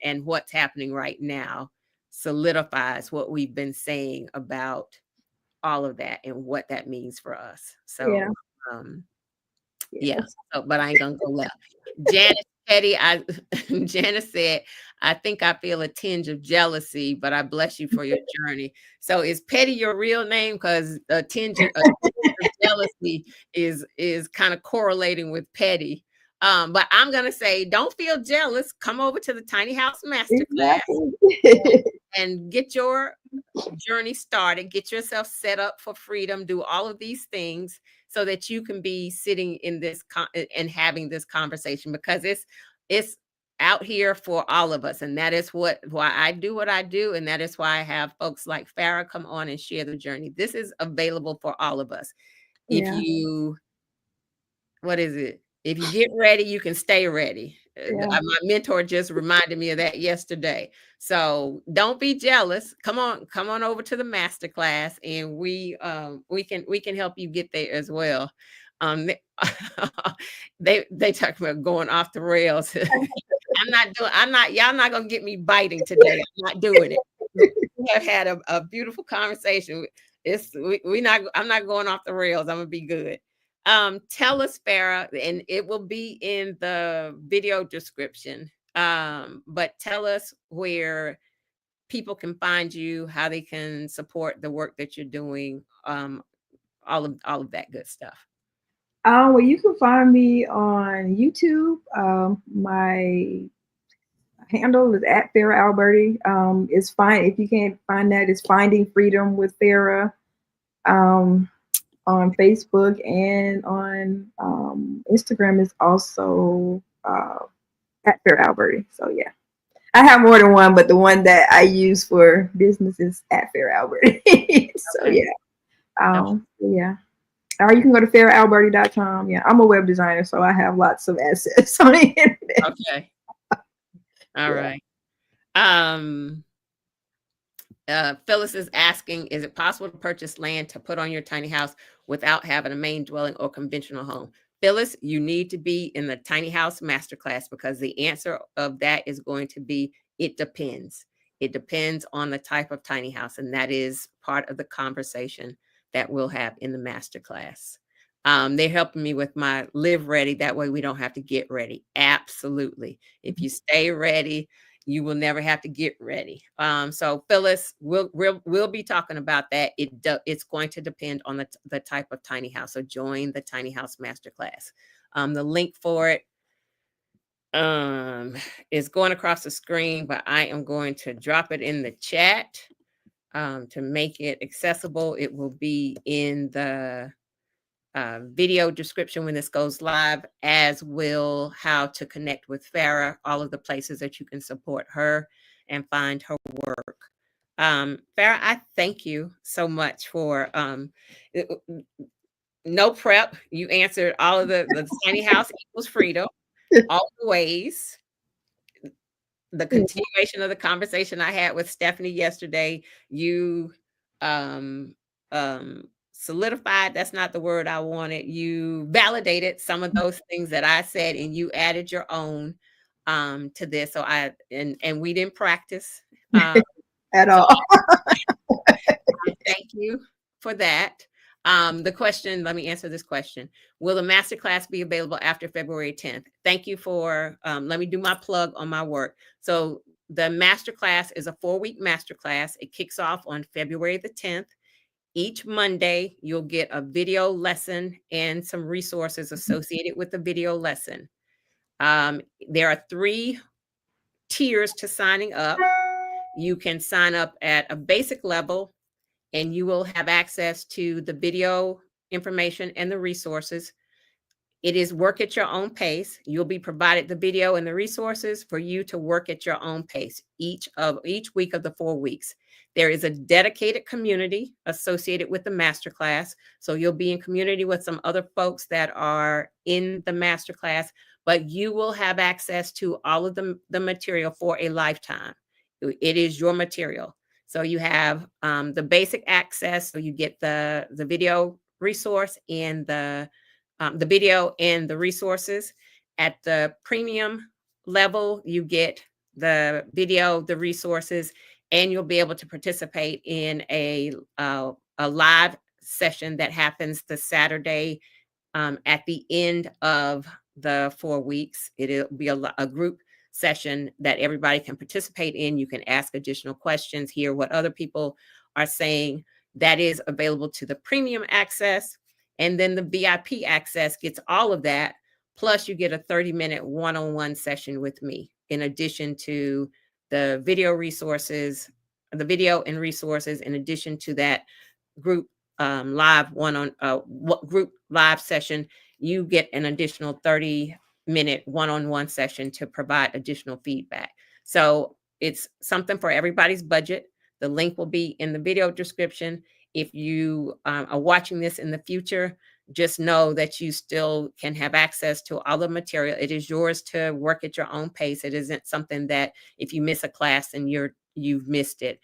And what's happening right now solidifies what we've been saying about all of that and what that means for us. yeah, So, um, yeah. yes. So, but I ain't gonna go left. Janice Petty, I Janice said, I think I feel a tinge of jealousy, but I bless you for your journey. So is Petty your real name? Because a tinge of jealousy is kind of correlating with Petty. But I'm gonna say, don't feel jealous. Come over to the Tiny House Masterclass Exactly. and get your journey started, get yourself set up for freedom, do all of these things so that you can be sitting in and having this conversation because it's out here for all of us, and that is why I do what I do, and that is why I have folks like Farah come on and share the journey. This is available for all of us. If Yeah, you what is it? If you get ready, you can stay ready. yeah, My mentor just reminded me of that yesterday. So don't be jealous. Come on over to the master class, and we can help you get there as well. They they talk about going off the rails. I'm not y'all not gonna get me biting today. I'm not doing it. We have had a beautiful conversation. We not I'm not going off the rails. I'm gonna be good. Tell us, Farah, and it will be in the video description. But tell us where people can find you, how they can support the work that you're doing, all of that good stuff. well, you can find me on YouTube. My handle is at Farrah Albertie. It's fine if you can't find that. It's Finding Freedom with Farrah. Um, on Facebook and on Instagram is also at Farrah Albertie. So yeah, I have more than one, but the one that I use for business is at Farrah Albertie. So Okay. yeah, Okay. yeah. Or you can go to farrahalbertie.com. Yeah, I'm a web designer, so I have lots of assets on the internet. Okay. All Yeah. right. Phyllis is asking, is it possible to purchase land to put on your tiny house without having a main dwelling or conventional home? Phyllis, you need to be in the tiny house masterclass, because the answer of that is going to be, it depends. It depends on the type of tiny house. And that is part of the conversation that we'll have in the masterclass. They're helping me with my live ready. That way we don't have to get ready. Absolutely. If you stay ready, you will never have to get ready. So Phyllis, we'll be talking about that. It's going to depend on the type of tiny house. So join the tiny house masterclass. The link for it is going across the screen, but I am going to drop it in the chat to make it accessible. It will be in the video description when this goes live, as will how to connect with Farah, all of the places that you can support her and find her work. Farah, I thank you so much for no prep. You answered all of the tiny house equals freedom, all the ways. The continuation of the conversation I had with Stephanie yesterday, you solidified, that's not the word I wanted. You validated some of those things that I said, and you added your own to this. So and we didn't practice At so all. I thank you for that. The question, let me answer this question. Will the masterclass be available after February 10th? Thank you for, let me do my plug on my work. So the masterclass is a 4-week masterclass. It kicks off on February the 10th. Each Monday, you'll get a video lesson and some resources associated with the video lesson. There are 3 tiers to signing up. You can sign up at a basic level, and you will have access to the video information and the resources. It is work at your own pace. You'll be provided the video and the resources for you to work at your own pace each week of the 4 weeks. There is a dedicated community associated with the masterclass. So you'll be in community with some other folks that are in the masterclass, but you will have access to all of the material for a lifetime. It is your material. So you have the basic access. So you get the video resource and the video and the resources. At the premium level, you get the video, the resources, and you'll be able to participate in a live session that happens the Saturday at the end of the 4 weeks. It'll be a group session that everybody can participate in. You can ask additional questions, hear what other people are saying. That is available to the premium access. And then the VIP access gets all of that. Plus, you get a 30-minute one-on-one session with me, in addition to the video resources, the video and resources, in addition to that group group live session. You get an additional 30-minute one-on-one session to provide additional feedback. So it's something for everybody's budget. The link will be in the video description. If you are watching this in the future, just know that you still can have access to all the material. It is yours to work at your own pace. It isn't something that if you miss a class and you've missed it.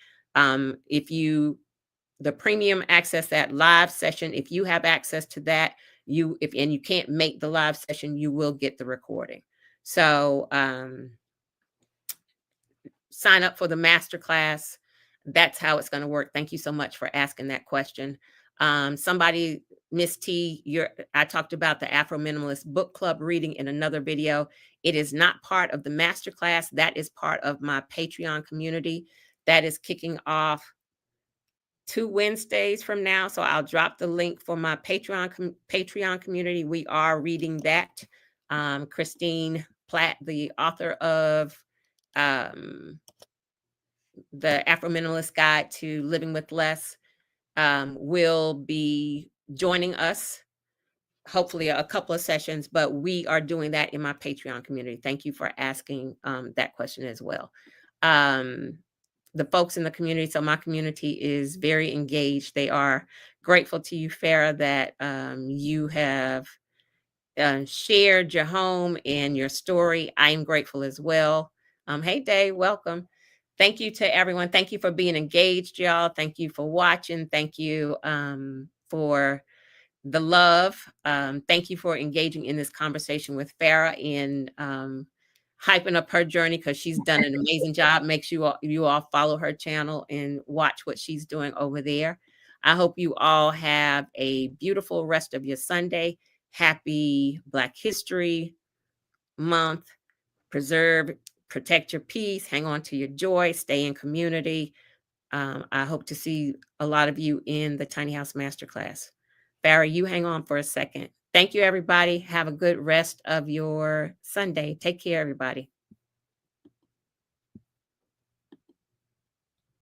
The premium access, that live session, if you have access to that, and you can't make the live session, you will get the recording. So sign up for the masterclass. That's how it's going to work. Thank you so much for asking that question. Somebody, Miss T, I talked about the Afro Minimalist Book Club reading in another video. It is not part of the masterclass. That is part of my Patreon community. That is kicking off 2 Wednesdays from now. So I'll drop the link for my Patreon community. We are reading that. Christine Platt, the author of the Afro Minimalist Guide to Living with Less, will be joining us, hopefully a couple of sessions, but we are doing that in my Patreon community. Thank you for asking that question as well. The folks in the community, so my community is very engaged. They are Grateful to you, Farah, that you have shared your home and your story. I am grateful as well. Hey, Dave, welcome. Thank you to everyone. Thank you for being engaged, y'all. Thank you for watching. Thank you for the love. Thank you for engaging in this conversation with Farah and hyping up her journey, because she's done an amazing job. Make sure you all follow her channel and watch what she's doing over there. I hope you all have a beautiful rest of your Sunday. Happy Black History Month. Preserve, protect your peace, hang on to your joy, stay in community. I hope to see a lot of you in the Tiny House Masterclass. Farah, you hang on for a second. Thank you, everybody. Have a good rest of your Sunday. Take care, everybody.